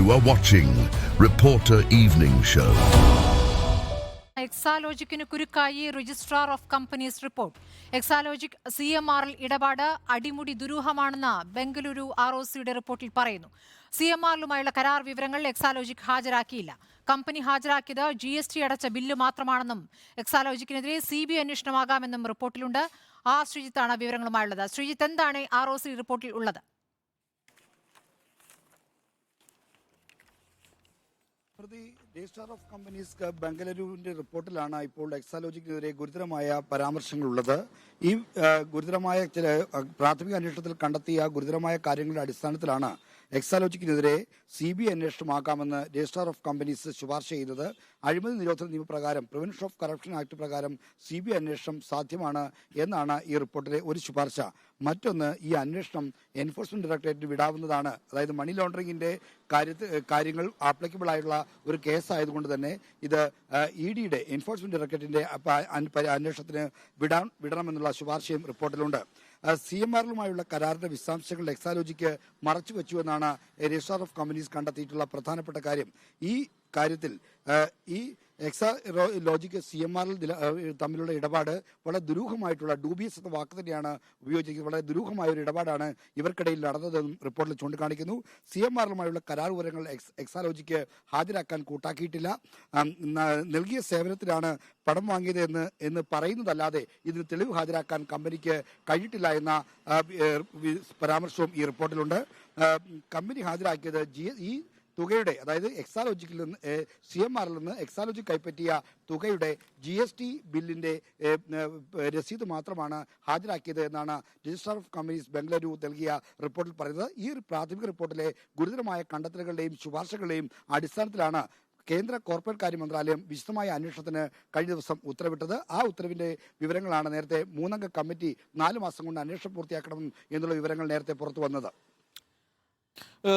You are watching Reporter Evening Show. എക്സാലോജിക്കിന് കുരുക്കായി registrar of companies report. Exalogic CMR ഇടപാട് അടിമുടി ദുരൂഹമാണെന്ന് ബംഗളൂരു ROCയുടെ റിപ്പോർട്ടിൽ പറയുന്നു. CMRലുമായുള്ള കരാർ വിവരങ്ങൾ എക്സാലോജിക് ഹാജരാക്കിയില്ല. കമ്പനി ഹാജരാക്കിയത് GST അടച്ച ബില്ല് മാത്രമാണെന്നും എക്സാലോജിക്കിനെതിരെ CBI അന്വേഷണമാകാമെന്നും റിപ്പോർട്ടിലുണ്ട്. ശ്രീജിത്താണ് വിവരങ്ങളുമായുള്ളത്. ശ്രീജിത്ത്, എന്താണ് ROC റിപ്പോർട്ടിൽ ഉള്ളത്? രജിസ്ട്രാർ ഓഫ് കമ്പനീസ് ബംഗളൂരുവിന്റെ റിപ്പോർട്ടിലാണ് ഇപ്പോൾ എക്സാലോജിക്കിനെതിരെ ഗുരുതരമായ പരാമർശങ്ങളുള്ളത്. ഈ ഗുരുതരമായ ചില പ്രാഥമിക അന്വേഷണത്തിൽ കണ്ടെത്തിയ ഗുരുതരമായ കാര്യങ്ങളുടെ അടിസ്ഥാനത്തിലാണ് എക്സാലോജിക്കിനെതിരെ CBI അന്വേഷണമാക്കാമെന്ന് രജിസ്ട്രാർ ഓഫ് കമ്പനീസ് ശുപാർശ ചെയ്തത്. അഴിമതി നിരോധന നിയമപ്രകാരം, പ്രിവെൻഷൻ ഓഫ് കറപ്ഷൻ ആക്ട് പ്രകാരം CBI അന്വേഷണം സാധ്യമാണ് എന്നാണ് ഈ റിപ്പോർട്ടിലെ ഒരു ശുപാർശ. മറ്റൊന്ന്, ഈ അന്വേഷണം എൻഫോഴ്സ്മെന്റ് ഡയറക്ടറേറ്റിന് വിടാവുന്നതാണ്. അതായത് മണി ലോണ്ടറിംഗിന്റെ കാര്യങ്ങൾ ആപ്ലിക്കബിൾ ആയിട്ടുള്ള ഒരു കേസായതുകൊണ്ട് തന്നെ ഇത് EDയുടെ എൻഫോഴ്സ്മെന്റ് ഡയറക്ടറേറ്റിന്റെ അന്വേഷണത്തിന് വിടണമെന്നുള്ള ശുപാർശയും റിപ്പോർട്ടിലുണ്ട്. CMRലുമായുള്ള കരാറിന്റെ വിശദാംശങ്ങൾ എക്സാലോജിക്ക് മറച്ചുവെച്ചുവെന്നാണ് രജിസ്ട്രാർ ഓഫ് കമ്പനീസ് കണ്ടെത്തിയിട്ടുള്ള പ്രധാനപ്പെട്ട കാര്യം. ഈ കാര്യത്തിൽ ഈ എക്സാലോജിക് CMRൽ തമ്മിലുള്ള ഇടപാട് വളരെ ദുരൂഹമായിട്ടുള്ള, ഡൂബിയസ് എന്ന വാക്ക് തന്നെയാണ് ഉപയോഗിച്ചിരിക്കുന്നത്. വളരെ ദുരൂഹമായ ഒരു ഇടപാടാണ് ഇവർക്കിടയിൽ നടന്നതെന്നും റിപ്പോർട്ടിൽ ചൂണ്ടിക്കാണിക്കുന്നു. CMRലുമായുള്ള കരാർ വിവരങ്ങൾ എക്സാലോജിക്ക് ഹാജരാക്കാൻ കൂട്ടാക്കിയിട്ടില്ല. നൽകിയ സേവനത്തിലാണ് പണം വാങ്ങിയത് എന്ന് പറയുന്നതല്ലാതെ ഇതിന് തെളിവ് ഹാജരാക്കാൻ കമ്പനിക്ക് കഴിഞ്ഞിട്ടില്ല എന്ന പരാമർശവും ഈ റിപ്പോർട്ടിലുണ്ട്. കമ്പനി ഹാജരാക്കിയത് ഈ തുകയുടെ, അതായത് എക്സാലോജിക്കിൽ നിന്ന് CMRൽ നിന്ന് എക്സാലോജിക് കൈപ്പറ്റിയ തുകയുടെ GST ബില്ലിന്റെ രസീത് മാത്രമാണ് ഹാജരാക്കിയത് എന്നാണ് രജിസ്ട്രാർ ഓഫ് കമ്പനീസ് ബംഗളൂരു നൽകിയ റിപ്പോർട്ടിൽ പറയുന്നത്. ഈ പ്രാഥമിക റിപ്പോർട്ടിലെ ഗുരുതരമായ കണ്ടെത്തലുകളുടെയും ശുപാർശകളുടെയും അടിസ്ഥാനത്തിലാണ് കേന്ദ്ര കോർപ്പറേറ്റ് കാര്യ മന്ത്രാലയം വിശദമായ അന്വേഷണത്തിന് കഴിഞ്ഞ ദിവസം ഉത്തരവിട്ടത്. ആ ഉത്തരവിന്റെ വിവരങ്ങളാണ് നേരത്തെ 3-അംഗ കമ്മിറ്റി 4 മാസം കൊണ്ട് അന്വേഷണം പൂർത്തിയാക്കണം എന്നുള്ള വിവരങ്ങൾ നേരത്തെ പുറത്തു വന്നത്.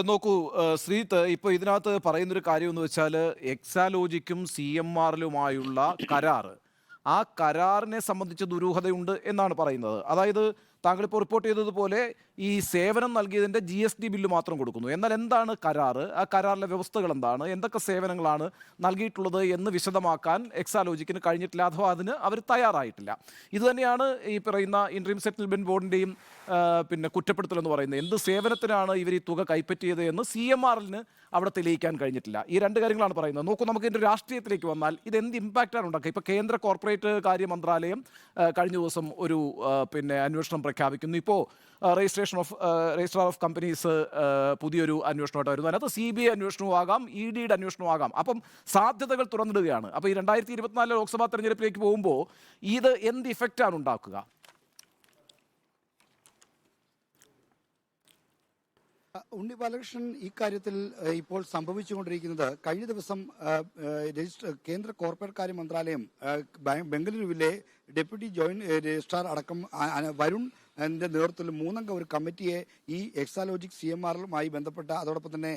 നോക്കൂ ശ്രീത്ത്, ഇപ്പോൾ ഇതിനകത്ത് പറയുന്നൊരു കാര്യം എന്ന് വെച്ചാൽ എക്സാലോജിക്കും CMRലുമായുള്ള കരാറ്, ആ കരാറിനെ സംബന്ധിച്ച് ദുരൂഹതയുണ്ട് എന്നാണ് പറയുന്നത്. അതായത് താങ്കളിപ്പോൾ റിപ്പോർട്ട് ചെയ്തതുപോലെ ഈ സേവനം നൽകിയതിൻ്റെ GST ബില്ല് മാത്രം കൊടുക്കുന്നു. എന്നാൽ എന്താണ് കരാറ്, ആ കരാറിലെ വ്യവസ്ഥകൾ എന്താണ്, എന്തൊക്കെ സേവനങ്ങളാണ് നൽകിയിട്ടുള്ളത് എന്ന് വിശദമാക്കാൻ എക്സാലോജിക്കിന് കഴിഞ്ഞിട്ടില്ല, അഥവാ അതിന് അവർ തയ്യാറായിട്ടില്ല. ഇതുതന്നെയാണ് ഈ പറയുന്ന ഇൻട്രീം സെറ്റിൽമെൻറ്റ് ബോർഡിൻ്റെയും പിന്നെ കുറ്റപ്പെടുത്തലെന്ന് പറയുന്നത്. എന്ത് സേവനത്തിനാണ് ഇവർ ഈ തുക കൈപ്പറ്റിയത് എന്ന് CMRലിന് അവിടെ തെളിയിക്കാൻ കഴിഞ്ഞിട്ടില്ല. ഈ രണ്ട് കാര്യങ്ങളാണ് പറയുന്നത്. നോക്കൂ, നമുക്ക് ഇതിൻ്റെ രാഷ്ട്രീയത്തിലേക്ക് വന്നാൽ ഇത് എന്ത് ഇമ്പാക്റ്റാണ് ഉണ്ടാക്കുക? ഇപ്പോൾ കേന്ദ്ര കോർപ്പറേറ്റ് കാര്യ മന്ത്രാലയം കഴിഞ്ഞ ദിവസം ഒരു പിന്നെ അന്വേഷണം പ്രഖ്യാപിക്കുന്നു. ഇപ്പോൾ രജിസ്ട്രാർ ഓഫ് കമ്പനീസ് പുതിയൊരു അന്വേഷണമായിട്ട് വരുന്നു. അതിനകത്ത് CBI അന്വേഷണവും ആകാം, EDയുടെ അന്വേഷണവും ആകാം. അപ്പം സാധ്യതകൾ തുറന്നിടുകയാണ്. അപ്പോൾ ഈ 2024 ലോക്സഭാ തെരഞ്ഞെടുപ്പിലേക്ക് പോകുമ്പോൾ ഇത് എന്ത് ഇഫക്റ്റാണ് ഉണ്ടാക്കുക? ഉണ്ണി ബാലകൃഷ്ണൻ, ഈ കാര്യത്തിൽ ഇപ്പോൾ സംഭവിച്ചുകൊണ്ടിരിക്കുന്നത്, കഴിഞ്ഞ ദിവസം കേന്ദ്ര കോർപ്പറേറ്റ് കാര്യ മന്ത്രാലയം ബംഗളൂരുവിലെ ഡെപ്യൂട്ടി ജോയിന്റ് രജിസ്ട്രാർ അടക്കം വരുൺ നേതൃത്വത്തിൽ 3-അംഗ ഒരു കമ്മിറ്റിയെ ഈ എക്സാലോജിക് CMRലുമായി ബന്ധപ്പെട്ട, അതോടൊപ്പം തന്നെ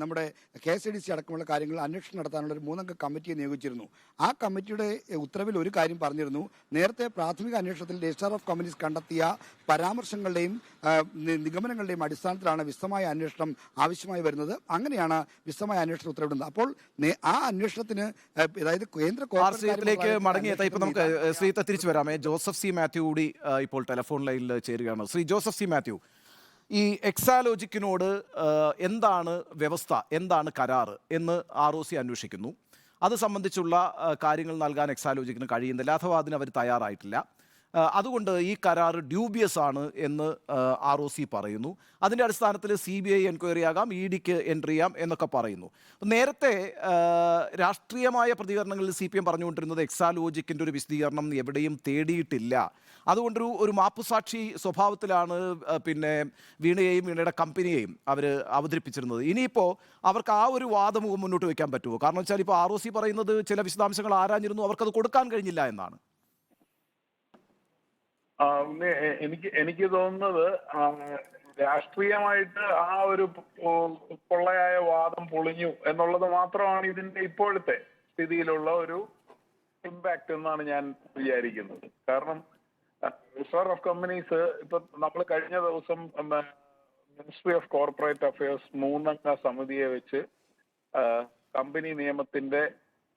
നമ്മുടെ KSIDC അടക്കമുള്ള കാര്യങ്ങൾ അന്വേഷണം നടത്താനുള്ള ഒരു 3-അംഗ കമ്മിറ്റിയെ നിയോഗിച്ചിരുന്നു. ആ കമ്മിറ്റിയുടെ ഉത്തരവിൽ ഒരു കാര്യം പറഞ്ഞിരുന്നു. നേരത്തെ പ്രാഥമിക അന്വേഷണത്തിൽ രജിസ്ട്രാർ ഓഫ് കമ്പനീസ് കണ്ടെത്തിയ പരാമർശങ്ങളുടെയും നിഗമനങ്ങളുടെയും അടിസ്ഥാനത്തിലാണ് വിശദമായ അന്വേഷണം ആവശ്യമായി വരുന്നത്. അങ്ങനെയാണ് വിശദമായ അന്വേഷണം ഉത്തരവിടുന്നത്. അപ്പോൾ ആ അന്വേഷണത്തിന്, അതായത് കേന്ദ്ര കോർപ്പറേറ്റിലേക്ക് മടങ്ങിയെത്താം. ഇപ്പൊ നമുക്ക് ശ്രീത്തെ തിരിച്ചു വരാമേ. ജോസഫ് സി മാത്യു കൂടി ഇപ്പോൾ ടെലിഫോൺ ലൈനിൽ ചേരുകയാണ്. ശ്രീ ജോസഫ് സി മാത്യു, ഈ എക്സാലോജിക്കിനോട് എന്താണ് വ്യവസ്ഥ, എന്താണ് കരാറ് എന്ന് ROC അന്വേഷിക്കുന്നു. അത് സംബന്ധിച്ചുള്ള കാര്യങ്ങൾ നൽകാൻ എക്സാലോജിക്കിന് കഴിയുന്നില്ല, അഥവാ അതിന് അവർ തയ്യാറായിട്ടില്ല. അതുകൊണ്ട് ഈ കരാർ ഡ്യൂബിയസ് ആണ് എന്ന് ROC പറയുന്നു. അതിൻ്റെ അടിസ്ഥാനത്തിൽ CBI എൻക്വയറി ആകാം, EDക്ക് എൻട്രി ചെയ്യാം എന്നൊക്കെ പറയുന്നു. നേരത്തെ രാഷ്ട്രീയമായ പ്രതികരണങ്ങളിൽ CPM പറഞ്ഞുകൊണ്ടിരുന്നത് എക്സാലോജിക്കിൻ്റെ ഒരു വിശദീകരണം എവിടെയും തേടിയിട്ടില്ല, അതുകൊണ്ടൊരു മാപ്പുസാക്ഷി സ്വഭാവത്തിലാണ് പിന്നെ വീണയെയും വീണയുടെ കമ്പനിയെയും അവർ അവതരിപ്പിച്ചിരുന്നത്. ഇനിയിപ്പോൾ അവർക്ക് ആ ഒരു വാദമുഖം മുന്നോട്ട് വയ്ക്കാൻ പറ്റുമോ? കാരണം വെച്ചാൽ ഇപ്പോൾ ROC പറയുന്നത് ചില വിശദാംശങ്ങൾ ആരാഞ്ഞിരുന്നു, അവർക്കത് കൊടുക്കാൻ കഴിഞ്ഞില്ല എന്നാണ്. എനിക്ക് തോന്നുന്നത് രാഷ്ട്രീയമായിട്ട് ആ ഒരു പൊള്ളയായ വാദം പൊളിഞ്ഞു എന്നുള്ളത് മാത്രമാണ് ഇതിന്റെ ഇപ്പോഴത്തെ സ്ഥിതിയിലുള്ള ഒരു ഇമ്പാക്ട് എന്നാണ് ഞാൻ വിചാരിക്കുന്നത്. കാരണം രജിസ്ട്രാർ ഓഫ് കമ്പനീസ് ഇപ്പൊ നമ്മൾ കഴിഞ്ഞ ദിവസം മിനിസ്ട്രി ഓഫ് കോർപ്പറേറ്റ് അഫയേഴ്സ് 3-അംഗ സമിതിയെ വെച്ച് കമ്പനി നിയമത്തിന്റെ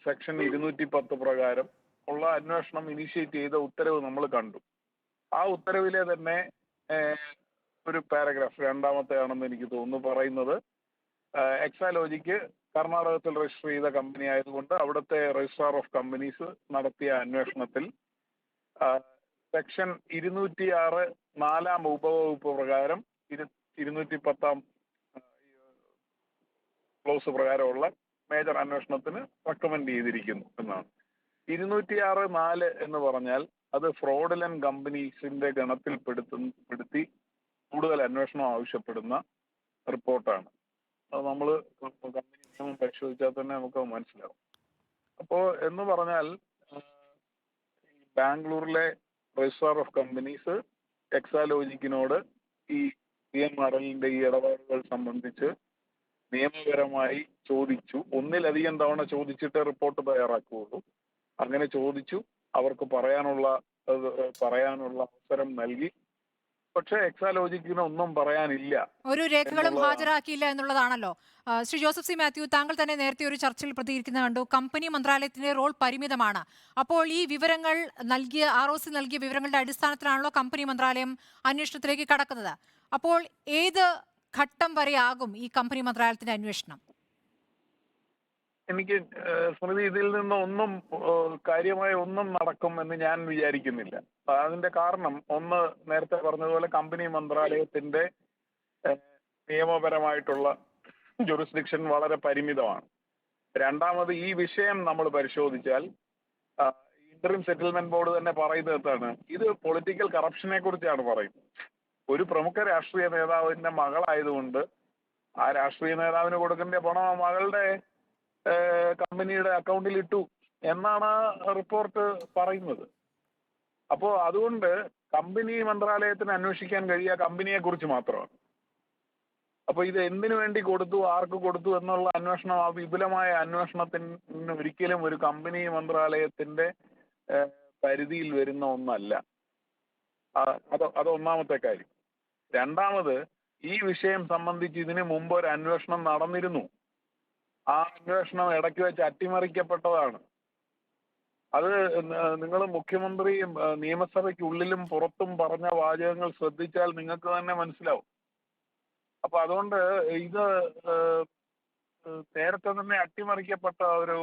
സെക്ഷൻ 210 പ്രകാരം ഉള്ള അന്വേഷണം ഇനീഷ്യേറ്റ് ചെയ്ത ഉത്തരവ് നമ്മൾ കണ്ടു. ആ ഉത്തരവിലെ തന്നെ ഒരു പാരഗ്രാഫ്, രണ്ടാമത്തെ ആണെന്ന് എനിക്ക് തോന്നുന്നു, പറയുന്നത് എക്സാലോജിക്ക് കർണാടകത്തിൽ രജിസ്റ്റർ ചെയ്ത കമ്പനി ആയതുകൊണ്ട് അവിടുത്തെ രജിസ്ട്രാർ ഓഫ് കമ്പനീസ് നടത്തിയ അന്വേഷണത്തിൽ സെക്ഷൻ 206 4-ാം ഉപവകുപ്പ് പ്രകാരം 210-ാം ക്ലോസ് പ്രകാരമുള്ള മേജർ അന്വേഷണത്തിന് റെക്കമെൻഡ് ചെയ്തിരിക്കുന്നു എന്നാണ്. 206(4) എന്ന് പറഞ്ഞാൽ അത് ഫ്രോഡുലന്റ് കമ്പനീസിന്റെ ഗണത്തിൽ പെടുത്തി കൂടുതൽ അന്വേഷണം ആവശ്യപ്പെടുന്ന റിപ്പോർട്ടാണ്. അത് നമ്മൾ കമ്പനി നിയമം പരിശോധിച്ചാൽ തന്നെ നമുക്ക് മനസ്സിലാവും. അപ്പോ എന്ന് പറഞ്ഞാൽ ബാംഗ്ലൂരിലെ രജിസ്ട്രാർ ഓഫ് കമ്പനീസ് എക്സാലോജിക്കിനോട് ഈ CMRLന്റെ ഈ ഇടപാടുകൾ സംബന്ധിച്ച് നിയമപരമായി ചോദിച്ചു. ഒന്നിലധികം തവണ ചോദിച്ചിട്ട് റിപ്പോർട്ട് തയ്യാറാക്കുകയുള്ളൂ. അങ്ങനെ ചോദിച്ചു, അവർക്ക് പറയാനുള്ള അവസരം നൽകി. പക്ഷെ എക്സാലോജിക്കിന് ഒന്നും പറയാനില്ല, ഒരു രേഖകളും ഹാജരാക്കിയില്ല എന്നുള്ളതാണല്ലോ. ശ്രീ ജോസഫ് സി മാത്യു, താങ്കൾ തന്നെ നേരത്തെ ഒരു ചർച്ചയിൽ പ്രതികരിക്കുന്നത് കണ്ടു. കമ്പനി മന്ത്രാലയത്തിന്റെ റോൾ പരിമിതമാണ്. അപ്പോൾ ഈ വിവരങ്ങൾ നൽകിയ ROC നൽകിയ വിവരങ്ങളുടെ അടിസ്ഥാനത്തിലാണല്ലോ കമ്പനി മന്ത്രാലയം അന്വേഷണത്തിലേക്ക് കടക്കുന്നത്. അപ്പോൾ ഏത് ഘട്ടം വരെയാകും ഈ കമ്പനി മന്ത്രാലയത്തിന്റെ അന്വേഷണം? എനിക്ക് സ്മൃതി, ഇതിൽ നിന്ന് ഒന്നും കാര്യമായ ഒന്നും നടക്കും എന്ന് ഞാൻ വിചാരിക്കുന്നില്ല. അതിന്റെ കാരണം, ഒന്ന്, നേരത്തെ പറഞ്ഞതുപോലെ കമ്പനി മന്ത്രാലയത്തിന്റെ നിയമപരമായിട്ടുള്ള ജുറിസ്ഡിക്ഷൻ വളരെ പരിമിതമാണ്. രണ്ടാമത്, ഈ വിഷയം നമ്മൾ പരിശോധിച്ചാൽ ഇന്ററിം സെറ്റിൽമെന്റ് ബോർഡ് തന്നെ പറയുന്നത് എന്താണ്? ഇത് പൊളിറ്റിക്കൽ കറപ്ഷനെ കുറിച്ചാണ് പറയുന്നത്. ഒരു പ്രമുഖ രാഷ്ട്രീയ നേതാവിന്റെ മകളായതുകൊണ്ട് ആ രാഷ്ട്രീയ നേതാവിന് കൊടുക്കേണ്ട പണം ആ മകളുടെ കമ്പനിയുടെ അക്കൗണ്ടിൽ ഇട്ടു എന്നാണ് റിപ്പോർട്ട് പറയുന്നത്. അപ്പോൾ അതുകൊണ്ട് കമ്പനി മന്ത്രാലയത്തിന് അന്വേഷിക്കാൻ കഴിയുക കമ്പനിയെ കുറിച്ച് മാത്രമാണ്. അപ്പൊ ഇത് എന്തിനു വേണ്ടി കൊടുത്തു, ആർക്ക് കൊടുത്തു എന്നുള്ള അന്വേഷണം, ആ വിപുലമായ അന്വേഷണത്തിന് ഒരിക്കലും ഒരു കമ്പനി മന്ത്രാലയത്തിന്റെ പരിധിയിൽ വരുന്ന ഒന്നല്ല. അത് ഒന്നാമത്തെ കാര്യം. രണ്ടാമത്, ഈ വിഷയം സംബന്ധിച്ച് ഇതിനു മുമ്പ് ഒരു അന്വേഷണം നടന്നിരുന്നു. ആ അന്വേഷണം ഇടയ്ക്ക് വെച്ച് അട്ടിമറിക്കപ്പെട്ടതാണ്. അത് നിങ്ങൾ മുഖ്യമന്ത്രി നിയമസഭയ്ക്കുള്ളിലും പുറത്തും പറഞ്ഞ വാചകങ്ങൾ ശ്രദ്ധിച്ചാൽ നിങ്ങൾക്ക് തന്നെ മനസ്സിലാവും. അപ്പൊ അതുകൊണ്ട് ഇത് നേരത്തെ തന്നെ അട്ടിമറിക്കപ്പെട്ട ഒരു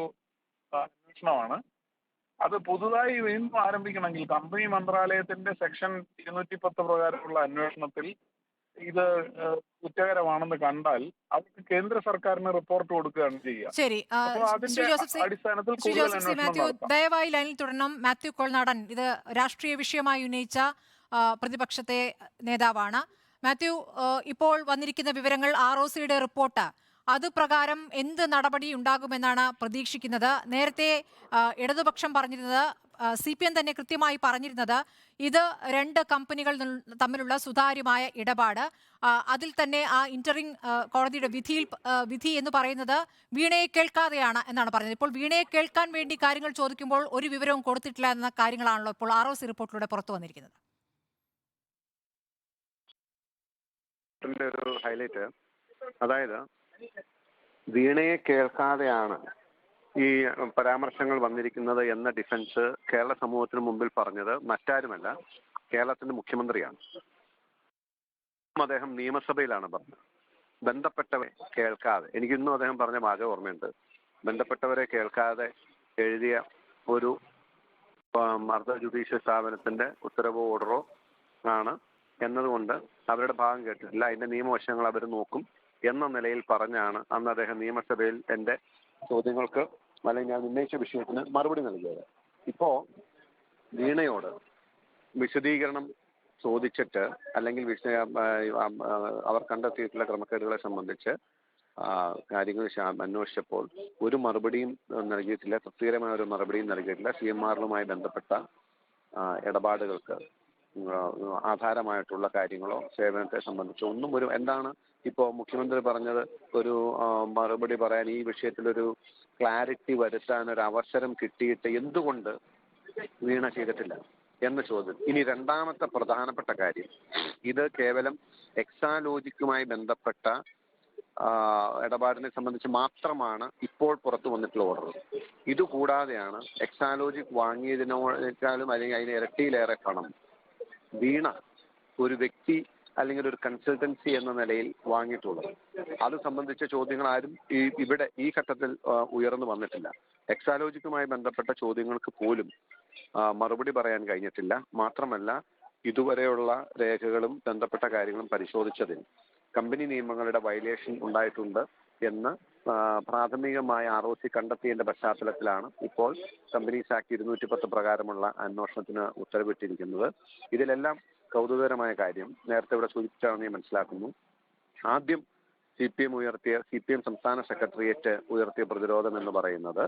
അന്വേഷണമാണ്. അത് പുതുതായി വീണ്ടും ആരംഭിക്കണമെങ്കിൽ കമ്പനി മന്ത്രാലയത്തിന്റെ സെക്ഷൻ 210 പ്രകാരമുള്ള അന്വേഷണത്തിൽ ഇത് കുറ്റകരമാണെന്ന് കണ്ടാൽ അവർക്ക് കേന്ദ്ര സർക്കാരിന് റിപ്പോർട്ട് കൊടുക്കുകയാണ് ചെയ്യുക. ശരി, അടിസ്ഥാനത്തിൽ ദയവായി ലൈനിൽ തുടരണം. മാത്യു കോൾനാടൻ ഇത് രാഷ്ട്രീയ വിഷയമായി ഉന്നയിച്ച പ്രതിപക്ഷത്തെ നേതാവാണ്. മാത്യു, ഇപ്പോൾ വന്നിരിക്കുന്ന വിവരങ്ങൾ, ROCയുടെ റിപ്പോർട്ട്, അത് പ്രകാരം എന്ത് നടപടി ഉണ്ടാകുമെന്നാണ് പ്രതീക്ഷിക്കുന്നത്? നേരത്തെ ഇടതുപക്ഷം പറഞ്ഞിരുന്നത്, CPM തന്നെ കൃത്യമായി പറഞ്ഞിരുന്നത്, ഇത് രണ്ട് കമ്പനികൾ തമ്മിലുള്ള സുതാര്യമായ ഇടപാട്, അതിൽ തന്നെ ആ ഇന്ററിം കോടതിയുടെ വിധി എന്ന് പറയുന്നത് വീണയെ കേൾക്കാതെയാണ് എന്നാണ് പറഞ്ഞത്. ഇപ്പോൾ വീണയെ കേൾക്കാൻ വേണ്ടി കാര്യങ്ങൾ ചോദിക്കുമ്പോൾ ഒരു വിവരവും കൊടുത്തിട്ടില്ല എന്ന കാര്യങ്ങളാണല്ലോ ഇപ്പോൾ ROC റിപ്പോർട്ടിലൂടെ പുറത്തു വന്നിരിക്കുന്നത്. ഒരു ഹൈലൈറ്റ്, അതായത് വീണയെ കേൾക്കാതെയാണ് ഈ പരാമർശങ്ങൾ വന്നിരിക്കുന്നത് എന്ന ഡിഫൻസ് കേരള സമൂഹത്തിന് മുമ്പിൽ പറഞ്ഞത് മറ്റാരുമല്ല, കേരളത്തിന്റെ മുഖ്യമന്ത്രിയാണ്. അദ്ദേഹം നിയമസഭയിലാണ് പറഞ്ഞത്, ബന്ധപ്പെട്ടവരെ കേൾക്കാതെ. എനിക്കിന്നും അദ്ദേഹം പറഞ്ഞ വാചകം ഓർമ്മയുണ്ട്. ബന്ധപ്പെട്ടവരെ കേൾക്കാതെ എഴുതിയ ഒരു മർദ്ദ ജുഡീഷ്യൽ സ്ഥാപനത്തിന്റെ ഉത്തരവോ ഓർഡറോ ആണ് എന്നതുകൊണ്ട് അവരുടെ ഭാഗം കേട്ടിട്ടില്ല, അതിന്റെ നിയമവശങ്ങൾ അവർ നോക്കും എന്ന നിലയിൽ പറഞ്ഞാണ് അന്ന് അദ്ദേഹം നിയമസഭയിൽ എൻ്റെ ചോദ്യങ്ങൾക്ക് അല്ലെങ്കിൽ ഞാൻ ഉന്നയിച്ച വിഷയത്തിന് മറുപടി നൽകിയത്. ഇപ്പോ വീണയോട് വിശദീകരണം ചോദിച്ചിട്ട് അല്ലെങ്കിൽ അവർ കണ്ടെത്തിയിട്ടുള്ള ക്രമക്കേടുകളെ സംബന്ധിച്ച് കാര്യങ്ങൾ അന്വേഷിച്ചപ്പോൾ ഒരു മറുപടിയും നൽകിയിട്ടില്ല, തൃപ്തികരമായ ഒരു മറുപടിയും നൽകിയിട്ടില്ല. CMRലുമായി ബന്ധപ്പെട്ട ഇടപാടുകൾക്ക് ആധാരമായിട്ടുള്ള കാര്യങ്ങളോ സേവനത്തെ സംബന്ധിച്ചോ ഒന്നും എന്താണ് ഇപ്പോൾ മുഖ്യമന്ത്രി പറഞ്ഞത്, ഒരു മറുപടി പറയാൻ ഈ വിഷയത്തിലൊരു ക്ലാരിറ്റി വരുത്താൻ ഒരു അവസരം കിട്ടിയിട്ട് എന്തുകൊണ്ട് വീണ ചെയ്തിട്ടില്ല എന്ന ചോദ്യം. ഇനി രണ്ടാമത്തെ പ്രധാനപ്പെട്ട കാര്യം, ഇത് കേവലം എക്സാലോജിക്കുമായി ബന്ധപ്പെട്ട ഇടപാടിനെ സംബന്ധിച്ച് മാത്രമാണ് ഇപ്പോൾ പുറത്തു വന്നിട്ടുള്ള ഓർഡർ. ഇതുകൂടാതെയാണ് എക്സാലോജിക് വാങ്ങിയതിനേക്കാളും അല്ലെങ്കിൽ അതിന് ഇരട്ടിയിലേറെ പണം വീണ ഒരു വ്യക്തി അല്ലെങ്കിൽ ഒരു കൺസൾട്ടൻസി എന്ന നിലയിൽ വാങ്ങിയിട്ടുള്ളത്. അത് സംബന്ധിച്ച ചോദ്യങ്ങൾ ആരും ഇവിടെ ഈ ഘട്ടത്തിൽ ഉയർന്നു വന്നിട്ടില്ല. എക്സാലോജിക്കുമായി ബന്ധപ്പെട്ട ചോദ്യങ്ങൾക്ക് പോലും മറുപടി പറയാൻ കഴിഞ്ഞിട്ടില്ല. മാത്രമല്ല, ഇതുവരെയുള്ള രേഖകളും ബന്ധപ്പെട്ട കാര്യങ്ങളും പരിശോധിച്ചതിൽ കമ്പനി നിയമങ്ങളുടെ വയലേഷൻ ഉണ്ടായിട്ടുണ്ട് എന്ന് പ്രാഥമികമായ ROC കണ്ടെത്തിയതിന്റെ പശ്ചാത്തലത്തിലാണ് ഇപ്പോൾ കമ്പനീസ് ആക്ട് 210 പ്രകാരമുള്ള അന്വേഷണത്തിന് ഉത്തരവിട്ടിരിക്കുന്നത്. ഇതിലെല്ലാം കൗതുകകരമായ കാര്യം നേരത്തെ ഇവിടെ സൂചിപ്പിച്ചാണെന്ന് ഞാൻ മനസ്സിലാക്കുന്നു. ആദ്യം CPM സംസ്ഥാന സെക്രട്ടേറിയറ്റ് ഉയർത്തിയ പ്രതിരോധം എന്ന് പറയുന്നത്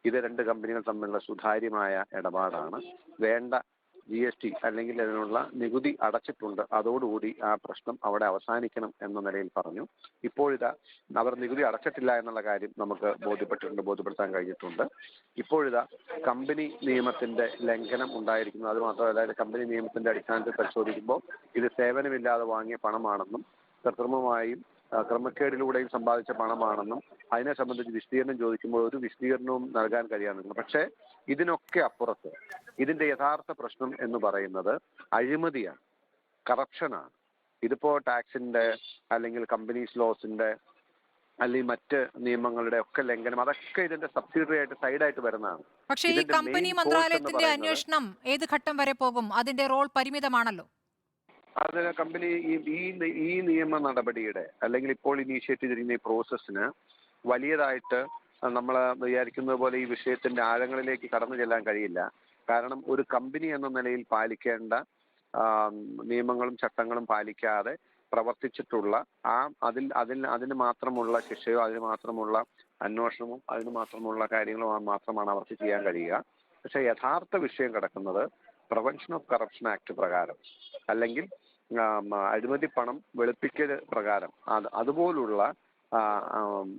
ഇത് രണ്ട് കമ്പനികൾ തമ്മിലുള്ള സുതാര്യമായ ഇടപാടാണ്, വേണ്ട GST അല്ലെങ്കിൽ അതിനുള്ള നികുതി അടച്ചിട്ടുണ്ട്, അതോടുകൂടി ആ പ്രശ്നം അവിടെ അവസാനിക്കണം എന്ന നിലയിൽ പറഞ്ഞു. ഇപ്പോഴിതാ അവർ നികുതി അടച്ചിട്ടില്ല എന്നുള്ള കാര്യം നമുക്ക് ബോധ്യപ്പെടുത്താൻ കഴിഞ്ഞിട്ടുണ്ട്. ഇപ്പോഴിതാ കമ്പനി നിയമത്തിന്റെ ലംഘനം ഉണ്ടായിരിക്കുന്നു. അത് മാത്രമല്ല, കമ്പനി നിയമത്തിന്റെ അടിസ്ഥാനത്തിൽ പരിശോധിക്കുമ്പോൾ ഇത് സേവനമില്ലാതെ വാങ്ങിയ പണമാണെന്നും കൃത്രിമമായും ക്രമക്കേടിലൂടെയും സമ്പാദിച്ച പണമാണെന്നും അതിനെ സംബന്ധിച്ച് വിശദീകരണം ചോദിക്കുമ്പോൾ ഒരു വിശദീകരണവും നൽകാൻ കഴിയാറില്ല. പക്ഷേ ഇതിനൊക്കെ അപ്പുറത്ത് ഇതിന്റെ യഥാർത്ഥ പ്രശ്നം എന്ന് പറയുന്നത് അഴിമതിയാണ്, കറപ്ഷനാണ്. ഇതിപ്പോ ടാക്സിന്റെ അല്ലെങ്കിൽ കമ്പനീസ് ലോസിന്റെ അല്ലെങ്കിൽ മറ്റ് നിയമങ്ങളുടെ ഒക്കെ ലംഘനം, അതൊക്കെ ഇതിന്റെ സബ്സിഡറി ആയിട്ട് സൈഡായിട്ട് വരുന്നതാണ്. പക്ഷേ ഈ കമ്പനി മന്ത്രാലയത്തിന്റെ അന്വേഷണം ഏത് ഘട്ടം വരെ പോകും? അതിന്റെ റോൾ പരിമിതമാണല്ലോ. അത് കമ്പനി ഈ നിയമ നടപടിയുടെ അല്ലെങ്കിൽ ഇപ്പോൾ ഇനീഷ്യേറ്റ് ചെയ്തിരിക്കുന്ന ഈ പ്രോസസ്സിന് വലിയതായിട്ട് നമ്മൾ വിചാരിക്കുന്നത് പോലെ ഈ വിഷയത്തിന്റെ ആഴങ്ങളിലേക്ക് കടന്നു ചെല്ലാൻ കഴിയില്ല. കാരണം ഒരു കമ്പനി എന്ന നിലയിൽ പാലിക്കേണ്ട നിയമങ്ങളും ചട്ടങ്ങളും പാലിക്കാതെ പ്രവർത്തിച്ചിട്ടുള്ള അതിന് മാത്രമുള്ള ശിക്ഷയോ അതിന് മാത്രമുള്ള അന്വേഷണവും അതിന് മാത്രമുള്ള കാര്യങ്ങളും മാത്രമാണ് അവർക്ക് ചെയ്യാൻ കഴിയുക. പക്ഷെ യഥാർത്ഥ വിഷയം കിടക്കുന്നത് പ്രിവെൻഷൻ ഓഫ് കറപ്ഷൻ ആക്ട് പ്രകാരം അല്ലെങ്കിൽ അഴിമതി പണം വെളുപ്പിക്കൽ പ്രകാരം അതുപോലുള്ള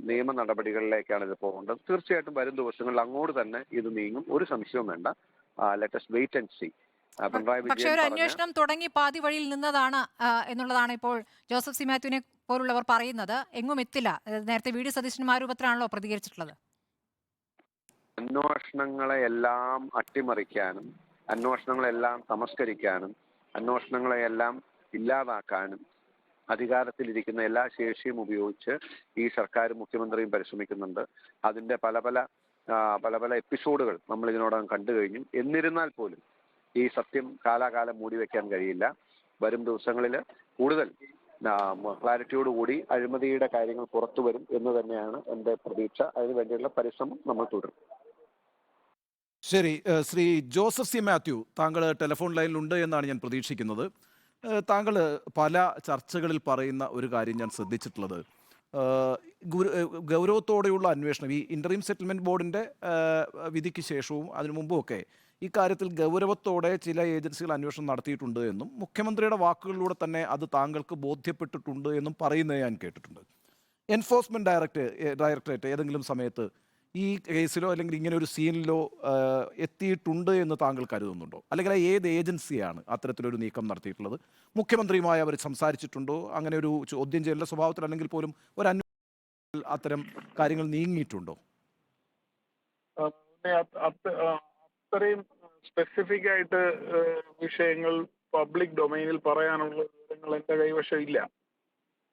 നിയമ നടപടികളിലേക്കാണ് ഇത് പോകേണ്ടത്. തീർച്ചയായിട്ടും വരും ദിവസങ്ങളിൽ അങ്ങോട്ട് തന്നെ ഇത് നീങ്ങും, ഒരു സംശയവും വേണ്ട. Let us wait and see. പക്ഷേ ഒരു അന്വേഷണം തുടങ്ങി പാതി വഴിയിൽ നിന്നതാണ് എന്നുള്ളതാണ് ഇപ്പോൾ ജോസഫ് സി മാത്യുവിനെ പോലുള്ളവർ പറയുന്നത്. എങ്ങും എത്തില്ല. നേരത്തെ VD സതീശൻ ആ രൂപത്തിലാണല്ലോ പ്രതികരിച്ചിട്ടുള്ളത്. അന്വേഷണങ്ങളെയെല്ലാം അട്ടിമറിക്കാനും അന്വേഷണങ്ങളെല്ലാം സംസ്കരിക്കാനും അന്വേഷണങ്ങളെയെല്ലാം ഇല്ലാതാക്കാനും അധികാരത്തിലിരിക്കുന്ന എല്ലാ ശേഷിയും ഉപയോഗിച്ച് ഈ സർക്കാർ മുഖ്യമന്ത്രിയും പരിശ്രമിക്കുന്നുണ്ട്. അതിന്റെ പല പല എപ്പിസോഡുകൾ നമ്മൾ ഇതിനോടകം കണ്ടു കഴിഞ്ഞു. എന്നിരുന്നാൽ പോലും ഈ സത്യം കാലാകാലം മൂടിവെക്കാൻ കഴിയില്ല. വരും ദിവസങ്ങളിൽ കൂടുതൽ ക്ലാരിറ്റിയോടുകൂടി അഴിമതിയുടെ കാര്യങ്ങൾ പുറത്തു വരും എന്ന് തന്നെയാണ് എൻ്റെ പ്രതീക്ഷ. അതിനുവേണ്ടിയുള്ള പരിശ്രമം നമ്മൾ തുടരും. ശരി, ശ്രീ ജോസഫ് സി മാത്യു, താങ്കൾ ടെലിഫോൺ ലൈനിലുണ്ട് എന്നാണ് ഞാൻ പ്രതീക്ഷിക്കുന്നത്. താങ്കൾ പല ചർച്ചകളിൽ പറയുന്ന ഒരു കാര്യം ഞാൻ ശ്രദ്ധിച്ചിട്ടുള്ളത്, ഗൗരവത്തോടെയുള്ള അന്വേഷണം ഈ ഇൻ്ററീം സെറ്റിൽമെൻറ്റ് ബോർഡിൻ്റെ വിധിക്ക് ശേഷവും അതിനു മുമ്പുമൊക്കെ ഇക്കാര്യത്തിൽ ഗൗരവത്തോടെ ചില ഏജൻസികൾ അന്വേഷണം നടത്തിയിട്ടുണ്ട് എന്നും മുഖ്യമന്ത്രിയുടെ വാക്കുകളിലൂടെ തന്നെ അത് താങ്കൾക്ക് ബോധ്യപ്പെട്ടിട്ടുണ്ട് എന്നും പറയുന്നത് ഞാൻ കേട്ടിട്ടുണ്ട്. എൻഫോഴ്സ്മെൻറ്റ് ഡയറക്ടറേറ്റ് ഏതെങ്കിലും സമയത്ത് ഈ കേസിലോ അല്ലെങ്കിൽ ഇങ്ങനെ ഒരു സീനിലോ എത്തിയിട്ടുണ്ട് എന്ന് താങ്കൾ കരുതുന്നുണ്ടോ? അല്ലെങ്കിൽ ഏത് ഏജൻസിയാണ് അത്തരത്തിലൊരു നീക്കം നടത്തിയിട്ടുള്ളത്? മുഖ്യമന്ത്രിയുമായി അവർ സംസാരിച്ചിട്ടുണ്ടോ? അങ്ങനെ ഒരു ചോദ്യം ചെയ്യലിൻ്റെ സ്വഭാവത്തിൽ അല്ലെങ്കിൽ പോലും ഒരു അന്വേഷണത്തിൽ അത്തരം കാര്യങ്ങൾ നീങ്ങിയിട്ടുണ്ടോ? അത്രയും സ്പെസിഫിക് ആയിട്ട് വിഷയങ്ങൾ പബ്ലിക് ഡൊമൈനിൽ പറയാനുള്ള വിവരങ്ങൾ എൻ്റെ കൈവശം ഇല്ല.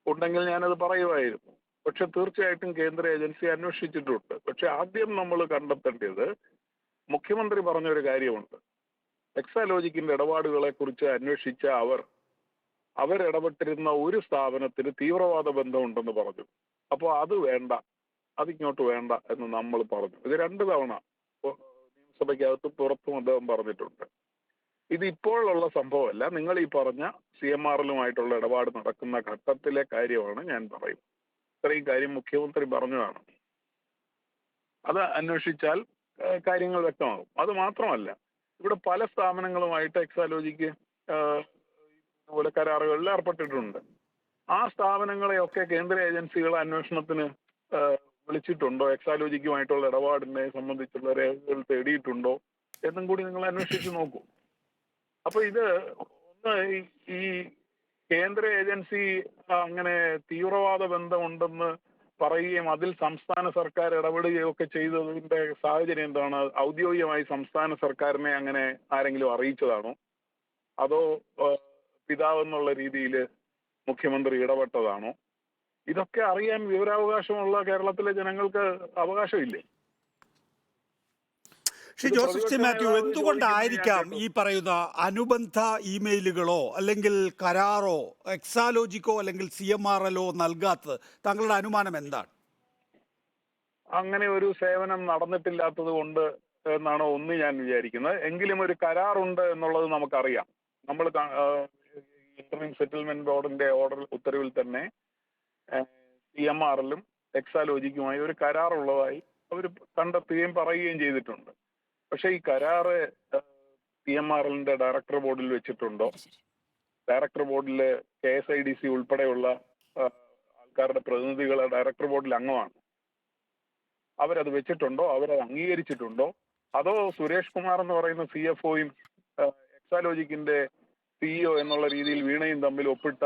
ഉണ്ടെങ്കിൽ ഞാനത് പറയുമായിരുന്നു. പക്ഷെ തീർച്ചയായിട്ടും കേന്ദ്ര ഏജൻസി അന്വേഷിച്ചിട്ടുണ്ട്. പക്ഷെ ആദ്യം നമ്മൾ കണ്ടെത്തേണ്ടത് മുഖ്യമന്ത്രി പറഞ്ഞൊരു കാര്യമുണ്ട്. എക്സാലോജിക്കിന്റെ ഇടപാടുകളെ കുറിച്ച് അന്വേഷിച്ച അവരിടപെട്ടിരുന്ന ഒരു സ്ഥാപനത്തിന് തീവ്രവാദ ബന്ധമുണ്ടെന്ന് പറഞ്ഞു. അപ്പോൾ അത് വേണ്ട, അതിങ്ങോട്ട് വേണ്ട എന്ന് നമ്മൾ പറഞ്ഞു. ഇത് 2 തവണ നിയമസഭയ്ക്കകത്ത് പുറത്തും അദ്ദേഹം പറഞ്ഞിട്ടുണ്ട്. ഇത് ഇപ്പോഴുള്ള സംഭവമല്ല. നിങ്ങൾ ഈ പറഞ്ഞ CMRലുമായിട്ടുള്ള ഇടപാട് നടക്കുന്ന ഘട്ടത്തിലെ കാര്യമാണ് ഞാൻ പറയും. ഇത്രയും കാര്യം മുഖ്യമന്ത്രി പറഞ്ഞതാണ്. അത് അന്വേഷിച്ചാൽ കാര്യങ്ങൾ വ്യക്തമാകും. അത് മാത്രമല്ല, ഇവിടെ പല സ്ഥാപനങ്ങളുമായിട്ട് എക്സാലോജിക്ക് ഇതുപോലെ കരാറുകളിൽ ഏർപ്പെട്ടിട്ടുണ്ട്. ആ സ്ഥാപനങ്ങളെയൊക്കെ കേന്ദ്ര ഏജൻസികൾ അന്വേഷണത്തിന് വിളിച്ചിട്ടുണ്ടോ? എക്സാലോജിക്കുമായിട്ടുള്ള ഇടപാടിനെ സംബന്ധിച്ചുള്ള രേഖകൾ തേടിയിട്ടുണ്ടോ എന്നും കൂടി നിങ്ങൾ അന്വേഷിച്ച് നോക്കൂ. അപ്പൊ ഇത് ഒന്ന് ഈ കേന്ദ്ര ഏജൻസി അങ്ങനെ തീവ്രവാദ ബന്ധമുണ്ടെന്ന് പറയുകയും അതിൽ സംസ്ഥാന സർക്കാർ ഇടപെടുകയും ഒക്കെ ചെയ്തതിന്റെ സാഹചര്യം എന്താണ്? ഔദ്യോഗികമായി സംസ്ഥാന സർക്കാരിനെ അങ്ങനെ ആരെങ്കിലും അറിയിച്ചതാണോ? അതോ പിതാവെന്നുള്ള രീതിയിൽ മുഖ്യമന്ത്രി ഇടപെട്ടതാണോ? ഇതൊക്കെ അറിയാൻ വിവരാവകാശമുള്ള കേരളത്തിലെ ജനങ്ങൾക്ക് അവകാശമില്ലേ? ശ്രീ ജോസഫ് സി മാത്യു, എന്തുകൊണ്ടായിരിക്കാം ഈ പറയുന്ന അനുബന്ധ ഇമെയിലുകളോ അല്ലെങ്കിൽ കരാറോ എക്സാലോജിക്കോ അല്ലെങ്കിൽ CMRLോ നൽകാത്തത്? താങ്കളുടെ അനുമാനം എന്താണ്? അങ്ങനെ ഒരു സേവനം നടന്നിട്ടില്ലാത്തത് കൊണ്ട് എന്നാണ് ഒന്ന് ഞാൻ വിചാരിക്കുന്നത്. എങ്കിലും ഒരു കരാറുണ്ട് എന്നുള്ളത് നമുക്കറിയാം. നമ്മൾ ഇന്റർനെറ്റ് സെറ്റിൽമെന്റ് ബോർഡിന്റെ ഉത്തരവിൽ തന്നെ CMRLും എക്സാലോജിക്കുമായി ഒരു കരാറുള്ളതായി അവർ കണ്ടെത്തുകയും പറയുകയും ചെയ്തിട്ടുണ്ട്. പക്ഷെ ഈ കരാറ് CMRLന്റെ ഡയറക്ടർ ബോർഡിൽ വെച്ചിട്ടുണ്ടോ? ഡയറക്ടർ ബോർഡിൽ KSIDC ഉൾപ്പെടെയുള്ള ആൾക്കാരുടെ പ്രതിനിധികൾ ഡയറക്ടർ ബോർഡിൽ അംഗമാണ്. അവരത് വെച്ചിട്ടുണ്ടോ? അവരത് അംഗീകരിച്ചിട്ടുണ്ടോ? അതോ സുരേഷ് കുമാർ എന്ന് പറയുന്ന CFOയും എക്സാലോജിക്കിന്റെ CEO എന്നുള്ള രീതിയിൽ വീണയും തമ്മിൽ ഒപ്പിട്ട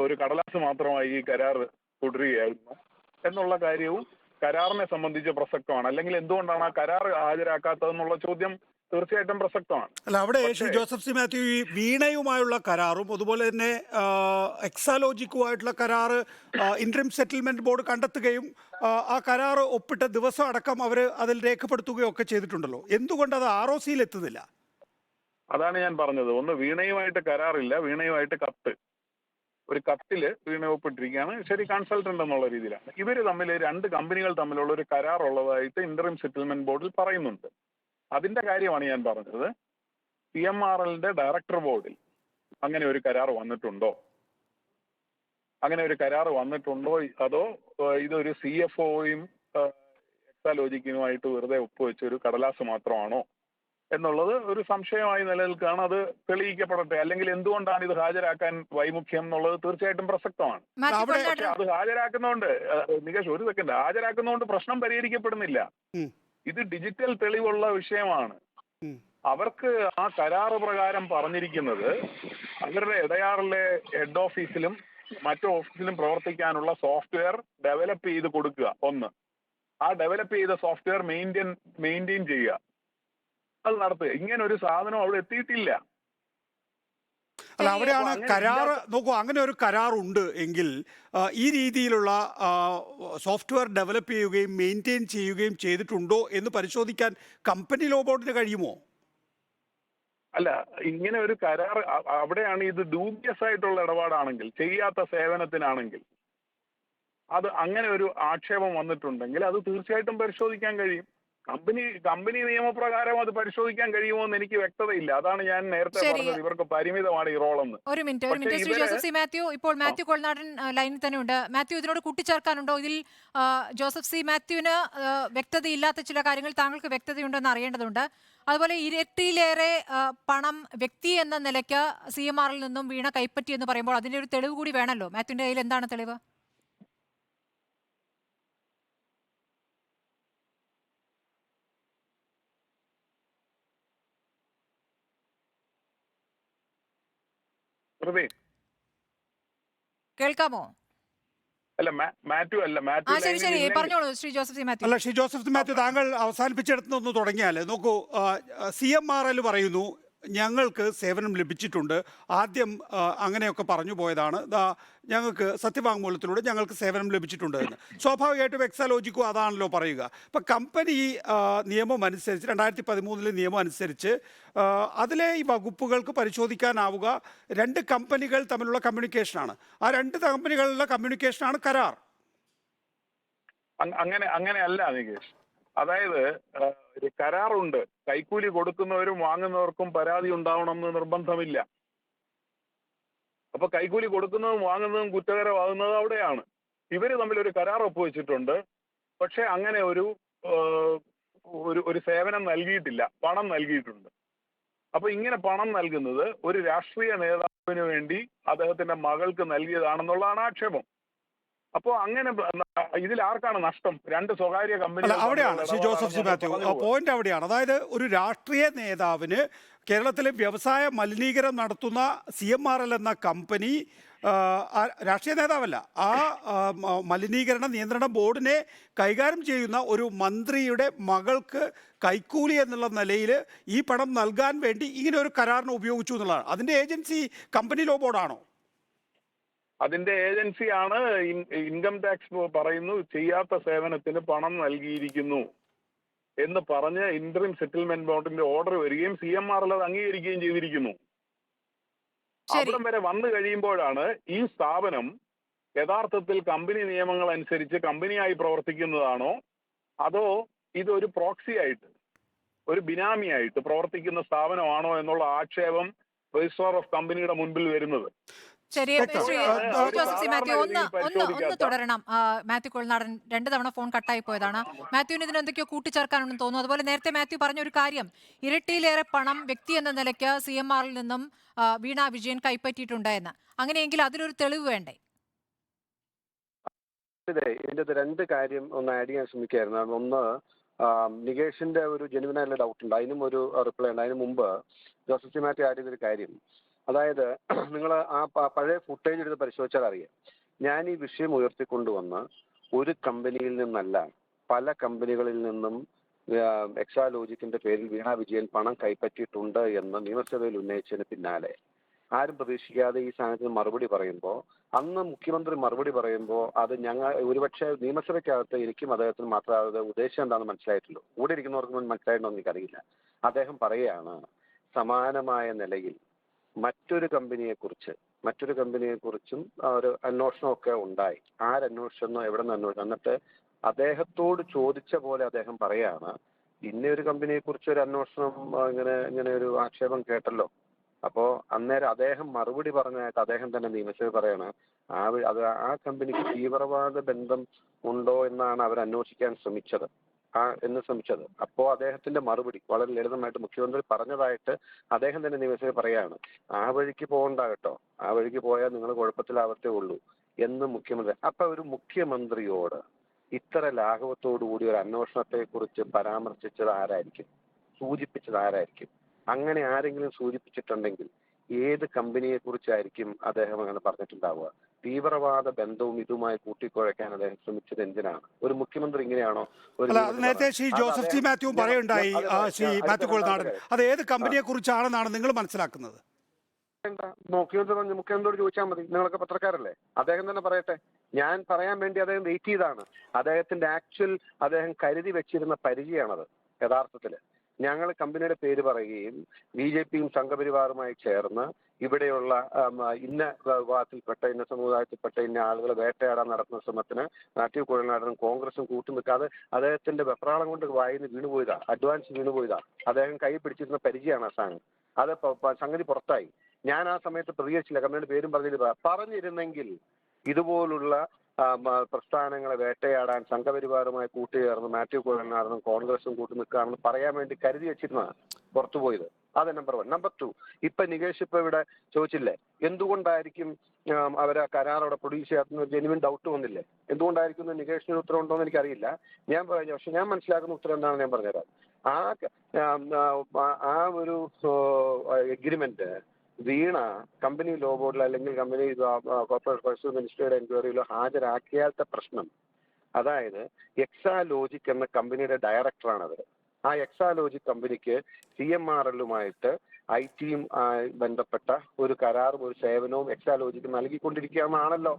ഒരു കടലാസ് മാത്രമായി ഈ കരാർ തുടരുകയായിരുന്നു എന്നുള്ള കാര്യവും കരാറിനെ സംബന്ധിച്ച് പ്രസക്തമാണ്. അല്ലെങ്കിൽ എന്തുകൊണ്ടാണ് ആ കരാർ ഹാജരാക്കാത്തതെന്നുള്ള ചോദ്യം തീർച്ചയായിട്ടും പ്രസക്തമാണ്. അല്ല, അവിടെ ശ്രീ ജോസഫ് സി മാത്യു, ഈ വീണയുമായുള്ള കരാറും അതുപോലെ തന്നെ എക്സാലോജിക്കുമായിട്ടുള്ള കരാറ് ഇന്ററിം സെറ്റിൽമെന്റ് ബോർഡ് കണ്ടെത്തുകയും ആ കരാർ ഒപ്പിട്ട ദിവസം അടക്കം അവർ അതിൽ രേഖപ്പെടുത്തുകയും ഒക്കെ ചെയ്തിട്ടുണ്ടല്ലോ. എന്തുകൊണ്ട് അത് ROCയിൽ എത്തുന്നില്ല? അതാണ് ഞാൻ പറഞ്ഞത്. ഒന്ന്, വീണയുമായിട്ട് കരാറില്ല, വീണയുമായിട്ട് കത്ത്. ഒരു കത്തില് വീണ ഒപ്പിട്ടിരിക്കുകയാണ്. ശരി, കൺസൾട്ടന്റ് എന്നുള്ള രീതിയിലാണ്. ഇവര് തമ്മിൽ, രണ്ട് കമ്പനികൾ തമ്മിലുള്ള ഒരു കരാർ ഉള്ളതായിട്ട് ഇന്ററിം സെറ്റിൽമെന്റ് ബോർഡിൽ പറയുന്നുണ്ട്. അതിന്റെ കാര്യമാണ് ഞാൻ പറഞ്ഞത്. CMRLന്റെ ഡയറക്ടർ ബോർഡിൽ അങ്ങനെ ഒരു കരാർ വന്നിട്ടുണ്ടോ? അങ്ങനെ ഒരു കരാർ വന്നിട്ടുണ്ടോ? അതോ ഇതൊരു CFOയും എക്സാലോജിക്കുമായിട്ട് വെറുതെ ഒപ്പുവെച്ച ഒരു കടലാസ് മാത്രമാണോ എന്നുള്ളത് ഒരു സംശയമായി നിലനിൽക്കുകയാണ്. അത് തെളിയിക്കപ്പെടട്ടെ. അല്ലെങ്കിൽ എന്തുകൊണ്ടാണ് ഇത് ഹാജരാക്കാൻ വൈമുഖ്യം എന്നുള്ളത് തീർച്ചയായിട്ടും പ്രസക്തമാണ്. പക്ഷെ അത് ഹാജരാക്കുന്നതുകൊണ്ട്, നികേഷ് ഒരു സെക്കൻഡ്, ഹാജരാക്കുന്നതുകൊണ്ട് പ്രശ്നം പരിഹരിക്കപ്പെടുന്നില്ല. ഇത് ഡിജിറ്റൽ തെളിവുള്ള വിഷയമാണ്. അവർക്ക് ആ കരാറ് പ്രകാരം പറഞ്ഞിരിക്കുന്നത് അവരുടെ എടയാറിലെ ഹെഡ് ഓഫീസിലും മറ്റു ഓഫീസിലും പ്രവർത്തിക്കാനുള്ള സോഫ്റ്റ്വെയർ ഡെവലപ്പ് ചെയ്ത് കൊടുക്കുക. ഒന്ന്, ആ ഡെവലപ്പ് ചെയ്ത സോഫ്റ്റ്വെയർ മെയിൻറ്റെയിൻ ചെയ്യുക, അത് നടത്തുക. ഇങ്ങനെ ഒരു സാധനം അവിടെ എത്തിയിട്ടില്ല. അല്ല, അവിടെയാണ് കരാർ. നോക്കൂ, അങ്ങനെ ഒരു കരാറുണ്ട് എങ്കിൽ ഈ രീതിയിലുള്ള സോഫ്റ്റ്വെയർ ഡെവലപ്പ് ചെയ്യുകയും മെയിൻറ്റെയിൻ ചെയ്യുകയും ചെയ്തിട്ടുണ്ടോ എന്ന് പരിശോധിക്കാൻ കമ്പനി ലോ ബോർഡിന് കഴിയുമോ? അല്ല, ഇങ്ങനെ ഒരു കരാർ അവിടെയാണ് ഇത് ഡ്യൂബിയസ് ആയിട്ടുള്ള ഇടപാടാണെങ്കിൽ, ചെയ്യാത്ത സേവനത്തിനാണെങ്കിൽ, അത് അങ്ങനെ ഒരു ആക്ഷേപം വന്നിട്ടുണ്ടെങ്കിൽ അത് തീർച്ചയായിട്ടും പരിശോധിക്കാൻ കഴിയും. കമ്പനി നിയമപ്രകാരം അത് പരിശോധിക്കാൻ കഴിയുമോ എന്ന് എനിക്ക് വ്യക്തതയില്ല. അതാണ് ഞാൻ നേരത്തെ പറഞ്ഞത്, ഇവർക്ക് പരിമിതമാണ് ഈ റോളെന്ന്. ഒരു മിനിറ്റ് ശ്രീ ജോസഫ് സി മാത്യു, ഇപ്പോൾ മാത്യു കൊൾനാടൻ ലൈനിൽ തന്നെ ഉണ്ട്. മാത്യു, ഇതിനോട് കൂട്ടിച്ചേർക്കാനുണ്ടോ? ഇതിൽ ജോസഫ് സി മാത്യുവിന് വ്യക്തതയില്ലാത്ത ചില കാര്യങ്ങൾ താങ്കൾക്ക് വ്യക്തതയുണ്ടെന്ന് അറിയേണ്ടതുണ്ട്. അതുപോലെ ഇരട്ടിയിലേറെ പണം വ്യക്തി എന്ന നിലയ്ക്ക് CMRൽ നിന്നും വീണ കൈപ്പറ്റി എന്ന് പറയുമ്പോൾ അതിന്റെ ഒരു തെളിവ് കൂടി വേണമല്ലോ. മാത്യുവിന്റെ കയ്യിൽ എന്താണ് തെളിവ്? കേൾക്കാമോ? അല്ല, മാത്യു അല്ല, ശരി, പറഞ്ഞോളൂ ശ്രീ ജോസഫ് സി മാത്യു. അല്ല, ശ്രീ ജോസഫ് സി മാത്യു, താങ്കൾ അവസാനിപ്പിച്ചെടുത്ത് ഒന്ന് തുടങ്ങിയാൽ നോക്കൂ. CMRL പറയുന്നു ഞങ്ങൾക്ക് സേവനം ലഭിച്ചിട്ടുണ്ട്. ആദ്യം അങ്ങനെയൊക്കെ പറഞ്ഞു പോയതാണ്. ഞങ്ങൾക്ക് സത്യവാങ്മൂലത്തിലൂടെ ഞങ്ങൾക്ക് സേവനം ലഭിച്ചിട്ടുണ്ട് എന്ന്. സ്വാഭാവികമായിട്ടും എക്സാലോജിക്കും അതാണല്ലോ പറയുക. ഇപ്പം കമ്പനി നിയമം അനുസരിച്ച് 2013 നിയമം അനുസരിച്ച് അതിലെ ഈ വകുപ്പുകൾക്ക് പരിശോധിക്കാനാവുക രണ്ട് കമ്പനികൾ തമ്മിലുള്ള കമ്മ്യൂണിക്കേഷനാണ്. ആ രണ്ട് കമ്പനികളുടെ കമ്മ്യൂണിക്കേഷനാണ് കരാർ. അങ്ങനെയല്ല നികേഷ്. അതായത് കരാറുണ്ട്. കൈക്കൂലി കൊടുക്കുന്നവരും വാങ്ങുന്നവർക്കും പരാതി ഉണ്ടാവണമെന്ന് നിർബന്ധമില്ല. അപ്പൊ കൈക്കൂലി കൊടുക്കുന്നതും വാങ്ങുന്നതും കുറ്റകരമാകുന്നത് അവിടെയാണ്. ഇവര് തമ്മിൽ ഒരു കരാർ ഒപ്പുവെച്ചിട്ടുണ്ട്. പക്ഷെ അങ്ങനെ ഒരു സേവനം നൽകിയിട്ടില്ല, പണം നൽകിയിട്ടുണ്ട്. അപ്പൊ ഇങ്ങനെ പണം നൽകുന്നത് ഒരു രാഷ്ട്രീയ നേതാവിന് വേണ്ടി അദ്ദേഹത്തിന്റെ മകൾക്ക് നൽകിയതാണെന്നുള്ളതാണ് ആക്ഷേപം. അപ്പോ അങ്ങനെ ഇതിൽ ആർക്കാണ് നഷ്ടം? രണ്ട് സ്വകാര്യ അല്ല, കമ്പനികൾ അവിടെയാണ് ശ്രീ ജോസഫ് സി മാത്യു പോയിന്റ് അവിടെയാണ്. അതായത് ഒരു രാഷ്ട്രീയ നേതാവിന് കേരളത്തിലെ വ്യവസായ മലിനീകരണം നടത്തുന്ന CMRL എന്ന കമ്പനി രാഷ്ട്രീയ നേതാവല്ല, മലിനീകരണ നിയന്ത്രണ ബോർഡിനെ കൈകാര്യം ചെയ്യുന്ന ഒരു മന്ത്രിയുടെ മകൾക്ക് കൈക്കൂലി എന്നുള്ള നിലയിൽ ഈ പണം നൽകാൻ വേണ്ടി ഇങ്ങനെ ഒരു കരാറിന് ഉപയോഗിച്ചു എന്നുള്ളതാണ്. അതിന്റെ ഏജൻസി കമ്പനി ലോ ബോർഡാണോ? അതിന്റെ ഏജൻസിയാണ്. ഇൻകം ടാക്സ് പറയുന്നു ചെയ്യാത്ത സേവനത്തിന് പണം നൽകിയിരിക്കുന്നു എന്ന് പറഞ്ഞ് ഇന്ററിം സെറ്റിൽമെന്റ് ബോർഡിന്റെ ഓർഡർ വരികയും CMRL അത് അംഗീകരിക്കുകയും ചെയ്തിരിക്കുന്നു. അവിടം വരെ വന്നു കഴിയുമ്പോഴാണ് ഈ സ്ഥാപനം യഥാർത്ഥത്തിൽ കമ്പനി നിയമങ്ങൾ അനുസരിച്ച് കമ്പനിയായി പ്രവർത്തിക്കുന്നതാണോ അതോ ഇതൊരു പ്രോക്സി ആയിട്ട് ഒരു ബിനാമിയായിട്ട് പ്രവർത്തിക്കുന്ന സ്ഥാപനമാണോ എന്നുള്ള ആക്ഷേപം രജിസ്ട്രാർ ഓഫ് കമ്പനിയുടെ മുൻപിൽ വരുന്നത്. ശരി, ശ്രീ ജോസഫ് സി മാത്യു ഒന്ന് തുടരണം. മാത്യു കൊൾനാടൻ 2 തവണ ഫോൺ കട്ടായി പോയതാണ്. മാത്യുവിന് ഇതിന് എന്തൊക്കെയോ കൂട്ടിച്ചേർക്കാനുണ്ടെന്ന് തോന്നുന്നു. അതുപോലെ നേരത്തെ മാത്യു പറഞ്ഞ ഒരു കാര്യം, ഇരട്ടിയിലേറെ പണം വ്യക്തി എന്ന നിലയ്ക്ക് CMRL നിന്നും വീണ വിജയൻ കൈപ്പറ്റിയിട്ടുണ്ട് എന്ന്. അങ്ങനെയെങ്കിൽ അതിലൊരു തെളിവ് വേണ്ടേ? ഇതിന്റെ 2 കാര്യം ഒന്ന് ആഡ് ചെയ്യാൻ ശ്രമിക്കുകയായിരുന്നു. ഒന്ന്, നികേഷിന്റെ ഒരു ജെനുവിനായുള്ള ഡൗട്ട് ഉണ്ട്, അതിനും ഒരു റിപ്ലൈ ഉണ്ട്. അതിന് മുമ്പ് ജോസഫ് സി മാത്യു ആഡ് ചെയ്തൊരു കാര്യം, അതായത് നിങ്ങൾ ആ പഴയ ഫുട്ടേജ് എടുത്ത് പരിശോധിച്ചാൽ അറിയാം, ഞാൻ ഈ വിഷയം ഉയർത്തിക്കൊണ്ടുവന്ന് ഒരു കമ്പനിയിൽ നിന്നല്ല പല കമ്പനികളിൽ നിന്നും എക്സാലോജിക്കിന്റെ പേരിൽ വീണ വിജയൻ പണം കൈപ്പറ്റിയിട്ടുണ്ട് എന്ന് നിയമസഭയിൽ ഉന്നയിച്ചതിന് പിന്നാലെ ആരും പ്രതീക്ഷിക്കാതെ ഈ സാധനത്തിന് മറുപടി പറയുമ്പോൾ, അന്ന് മുഖ്യമന്ത്രി മറുപടി പറയുമ്പോൾ അത് ഒരുപക്ഷെ നിയമസഭയ്ക്കകത്ത് എനിക്കും അദ്ദേഹത്തിന് മാത്രമേ അത് ഉദ്ദേശം എന്താണെന്ന് മനസ്സിലായിട്ടുള്ളൂ, കൂടെ ഇരിക്കുന്നവർക്ക് മനസ്സിലായിട്ടുണ്ടോ എന്ന് എനിക്കറിയില്ല. അദ്ദേഹം പറയുകയാണ്, സമാനമായ നിലയിൽ മറ്റൊരു കമ്പനിയെക്കുറിച്ചും ഒരു അന്വേഷണമൊക്കെ ഉണ്ടായി. ആരന്വേഷിച്ചെന്നോ എവിടെ നിന്ന് അന്വേഷിച്ചു, എന്നിട്ട് അദ്ദേഹത്തോട് ചോദിച്ച പോലെ അദ്ദേഹം പറയാണ്, ഇന്ന ഒരു കമ്പനിയെക്കുറിച്ച് ഒരു അന്വേഷണം ഇങ്ങനെ ഒരു ആക്ഷേപം കേട്ടല്ലോ. അപ്പോ അന്നേരം അദ്ദേഹം മറുപടി പറഞ്ഞായിട്ട് അദ്ദേഹം തന്നെ നിയമസഭ പറയാണ്, ആ കമ്പനിക്ക് തീവ്രവാദ ബന്ധം ഉണ്ടോ എന്നാണ് അവർ അന്വേഷിക്കാൻ ശ്രമിച്ചത്. അപ്പോ അദ്ദേഹത്തിന്റെ മറുപടി വളരെ ലളിതമായിട്ട് മുഖ്യമന്ത്രി പറഞ്ഞതായിട്ട് അദ്ദേഹം തന്നെ നിയമസഭയിൽ പറയാണ്, ആ വഴിക്ക് പോകണ്ട കേട്ടോ, ആ വഴിക്ക് പോയാൽ നിങ്ങൾ കുഴപ്പത്തിലാവത്തേ ഉള്ളൂ എന്ന് മുഖ്യമന്ത്രി. അപ്പൊ ഒരു മുഖ്യമന്ത്രിയോട് ഇത്ര ലാഘവത്തോടു കൂടി ഒരു അന്വേഷണത്തെ കുറിച്ച് പരാമർശിച്ചത് ആരായിരിക്കും, സൂചിപ്പിച്ചത് ആരായിരിക്കും? അങ്ങനെ ആരെങ്കിലും സൂചിപ്പിച്ചിട്ടുണ്ടെങ്കിൽ ഏത് കമ്പനിയെ കുറിച്ചായിരിക്കും അദ്ദേഹം അങ്ങനെ പറഞ്ഞിട്ടുണ്ടാവുക? തീവ്രവാദ ബന്ധവും ഇതുമായി കൂട്ടിക്കുഴയ്ക്കാൻ അദ്ദേഹം ശ്രമിച്ചത് എന്തിനാണ്? ഒരു മുഖ്യമന്ത്രി ഇങ്ങനെയാണോ? നേരത്തെ ശ്രീ ജോസഫ് സി മാത്യു പറയുണ്ടായി, ശ്രീ മാത്യു കൊൾനാടൻ, അത് ഏത് കമ്പനിയെ കുറിച്ചാണെന്നാണ് നിങ്ങൾ മനസ്സിലാക്കുന്നത്? മുഖ്യമന്ത്രിയോട് ചോദിച്ചാൽ മതി, നിങ്ങളൊക്കെ പത്രക്കാരല്ലേ, അദ്ദേഹം തന്നെ പറയട്ടെ. ഞാൻ പറയാൻ വേണ്ടി അദ്ദേഹം വെയിറ്റ് ചെയ്താണ്. അദ്ദേഹത്തിന്റെ അദ്ദേഹം കരുതി വെച്ചിരുന്ന പരിചയമാണത്. യഥാർത്ഥത്തില് ഞങ്ങൾ കമ്പനിയുടെ പേര് പറയുകയും BJPയും സംഘപരിവാറുമായി ചേർന്ന് ഇവിടെയുള്ള ഇന്ന വിഭാഗത്തിൽപ്പെട്ട ഇന്ന സമുദായത്തിൽപ്പെട്ട ഇന്ന ആളുകളെ വേട്ടയാടാൻ നടത്തുന്ന ശ്രമത്തിന് മാത്യു കൊഴൽനാടനും കോൺഗ്രസും കൂട്ടുനിൽക്കാതെ അദ്ദേഹത്തിന്റെ വെപ്രാളം കൊണ്ട് വായിന്ന് വീണുപോയതാ, അഡ്വാൻസ് വീണുപോയതാ. അദ്ദേഹം കൈ പിടിച്ചിരുന്ന പരിചയമാണ് ആ സാധനം. അത് സംഗതി പുറത്തായി. ഞാൻ ആ സമയത്ത് പ്രതികരിച്ചില്ല, കമ്പനിയുടെ പേരും പറഞ്ഞിരുന്നെങ്കിൽ ഇതുപോലുള്ള പ്രസ്ഥാനങ്ങളെ വേട്ടയാടാൻ സംഘപരിവാറുമായി കൂട്ടുചേർന്ന് മാത്യു കൊഴൽനാടനും കോൺഗ്രസും കൂട്ടുനിൽക്കുകയാണെന്ന് പറയാൻ വേണ്ടി കരുതി വെച്ചിരുന്നതാണ് പുറത്തുപോയത്. അത് നമ്പർ 1. നമ്പർ 2, ഇപ്പൊ നികേഷ് ഇപ്പൊ ഇവിടെ ചോദിച്ചില്ലേ, എന്തുകൊണ്ടായിരിക്കും അവരെ കരാർ അവിടെ പ്രൊഡ്യൂസ് ചെയ്യാത്ത ജെനുവിൻ ഡൗട്ട് വന്നില്ലേ? എന്തുകൊണ്ടായിരിക്കും നികേഷിന് ഉത്തരം ഉണ്ടോ എന്ന് എനിക്കറിയില്ല. പക്ഷെ ഞാൻ മനസ്സിലാക്കുന്ന ഉത്തരം എന്താണെന്ന് ഞാൻ പറഞ്ഞുതരാം. ആ ഒരു എഗ്രിമെന്റ് വീണ കമ്പനി ലോ ബോർഡിൽ അല്ലെങ്കിൽ കമ്പനി കോർപ്പറേറ്റ് പർസൂസ് മിനിസ്ട്രിയുടെ എൻക്വയറിയിലോ ഹാജരാക്കിയാലത്തെ പ്രശ്നം, അതായത് എക്സാലോജിക് എന്ന കമ്പനിയുടെ ഡയറക്ടറാണത്. ആ എക്സാലോജിക് കമ്പനിക്ക് CMRLുമായിട്ട് IT-യും ബന്ധപ്പെട്ട ഒരു കരാറും ഒരു സേവനവും എക്സാലോജിക്ക് നൽകിക്കൊണ്ടിരിക്കുകയാണെന്നാണല്ലോ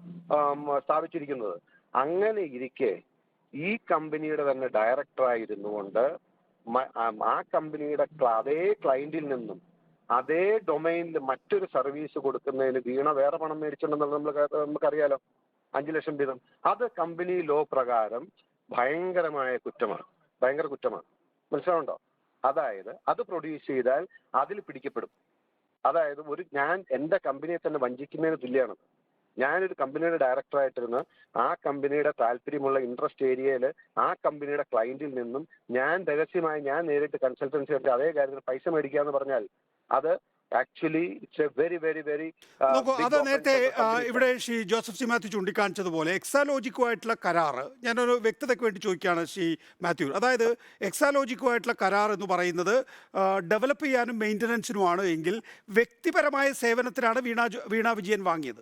സ്ഥാപിച്ചിരിക്കുന്നത്. അങ്ങനെ ഇരിക്കെ ഈ കമ്പനിയുടെ തന്നെ ഡയറക്ടറായിരുന്നു കൊണ്ട് ആ കമ്പനിയുടെ അതേ ക്ലയന്റിൽ നിന്നും അതേ ഡൊമൈനിൽ മറ്റൊരു സർവീസ് കൊടുക്കുന്നതിന് വീണ വേറെ പണം മേടിച്ചിട്ടുണ്ടെന്നുള്ളത് നമുക്കറിയാലോ, 5 ലക്ഷം വീതം. അത് കമ്പനി ലോ പ്രകാരം ഭയങ്കര കുറ്റമാണ്. മനസ്സിലാവുണ്ടോ? അതായത് അത് പ്രൊഡ്യൂസ് ചെയ്താൽ അതിൽ പിടിക്കപ്പെടും. അതായത് ഞാൻ എന്റെ കമ്പനിയെ തന്നെ വഞ്ചിക്കുന്നതിന് തുല്യമാണ്. ഞാനൊരു കമ്പനിയുടെ ഡയറക്ടറായിട്ടിരുന്ന് ആ കമ്പനിയുടെ താല്പര്യമുള്ള ഇൻട്രസ്റ്റ് ഏരിയയിൽ ആ കമ്പനിയുടെ ക്ലയന്റിൽ നിന്നും ഞാൻ രഹസ്യമായി നേരിട്ട് കൺസൾട്ടൻസി എടുത്ത് അതേ കാര്യത്തിൽ പൈസ മേടിക്കുക എന്ന് പറഞ്ഞാൽ അത് Actually, it's a very, very, very നോക്കൂ, big അത് offense നേരത്തെ of the company. ഇവിടെ ശ്രീ ജോസഫ് സി മാത്യു ചൂണ്ടിക്കാണിച്ചതുപോലെ എക്സാലോജിക്കുമായിട്ടുള്ള കരാറ്, ഞാനൊരു വ്യക്തതയ്ക്ക് വേണ്ടി ചോദിക്കുകയാണ് ശ്രീ മാത്യു. അതായത് എക്സാലോജിക്കുമായിട്ടുള്ള കരാർ എന്ന് പറയുന്നത് ഡെവലപ്പ് ചെയ്യാനും മെയിൻ്റനൻസിനുമാണ് എങ്കിൽ വ്യക്തിപരമായ സേവനത്തിനാണ് വീണ വിജയൻ വാങ്ങിയത്.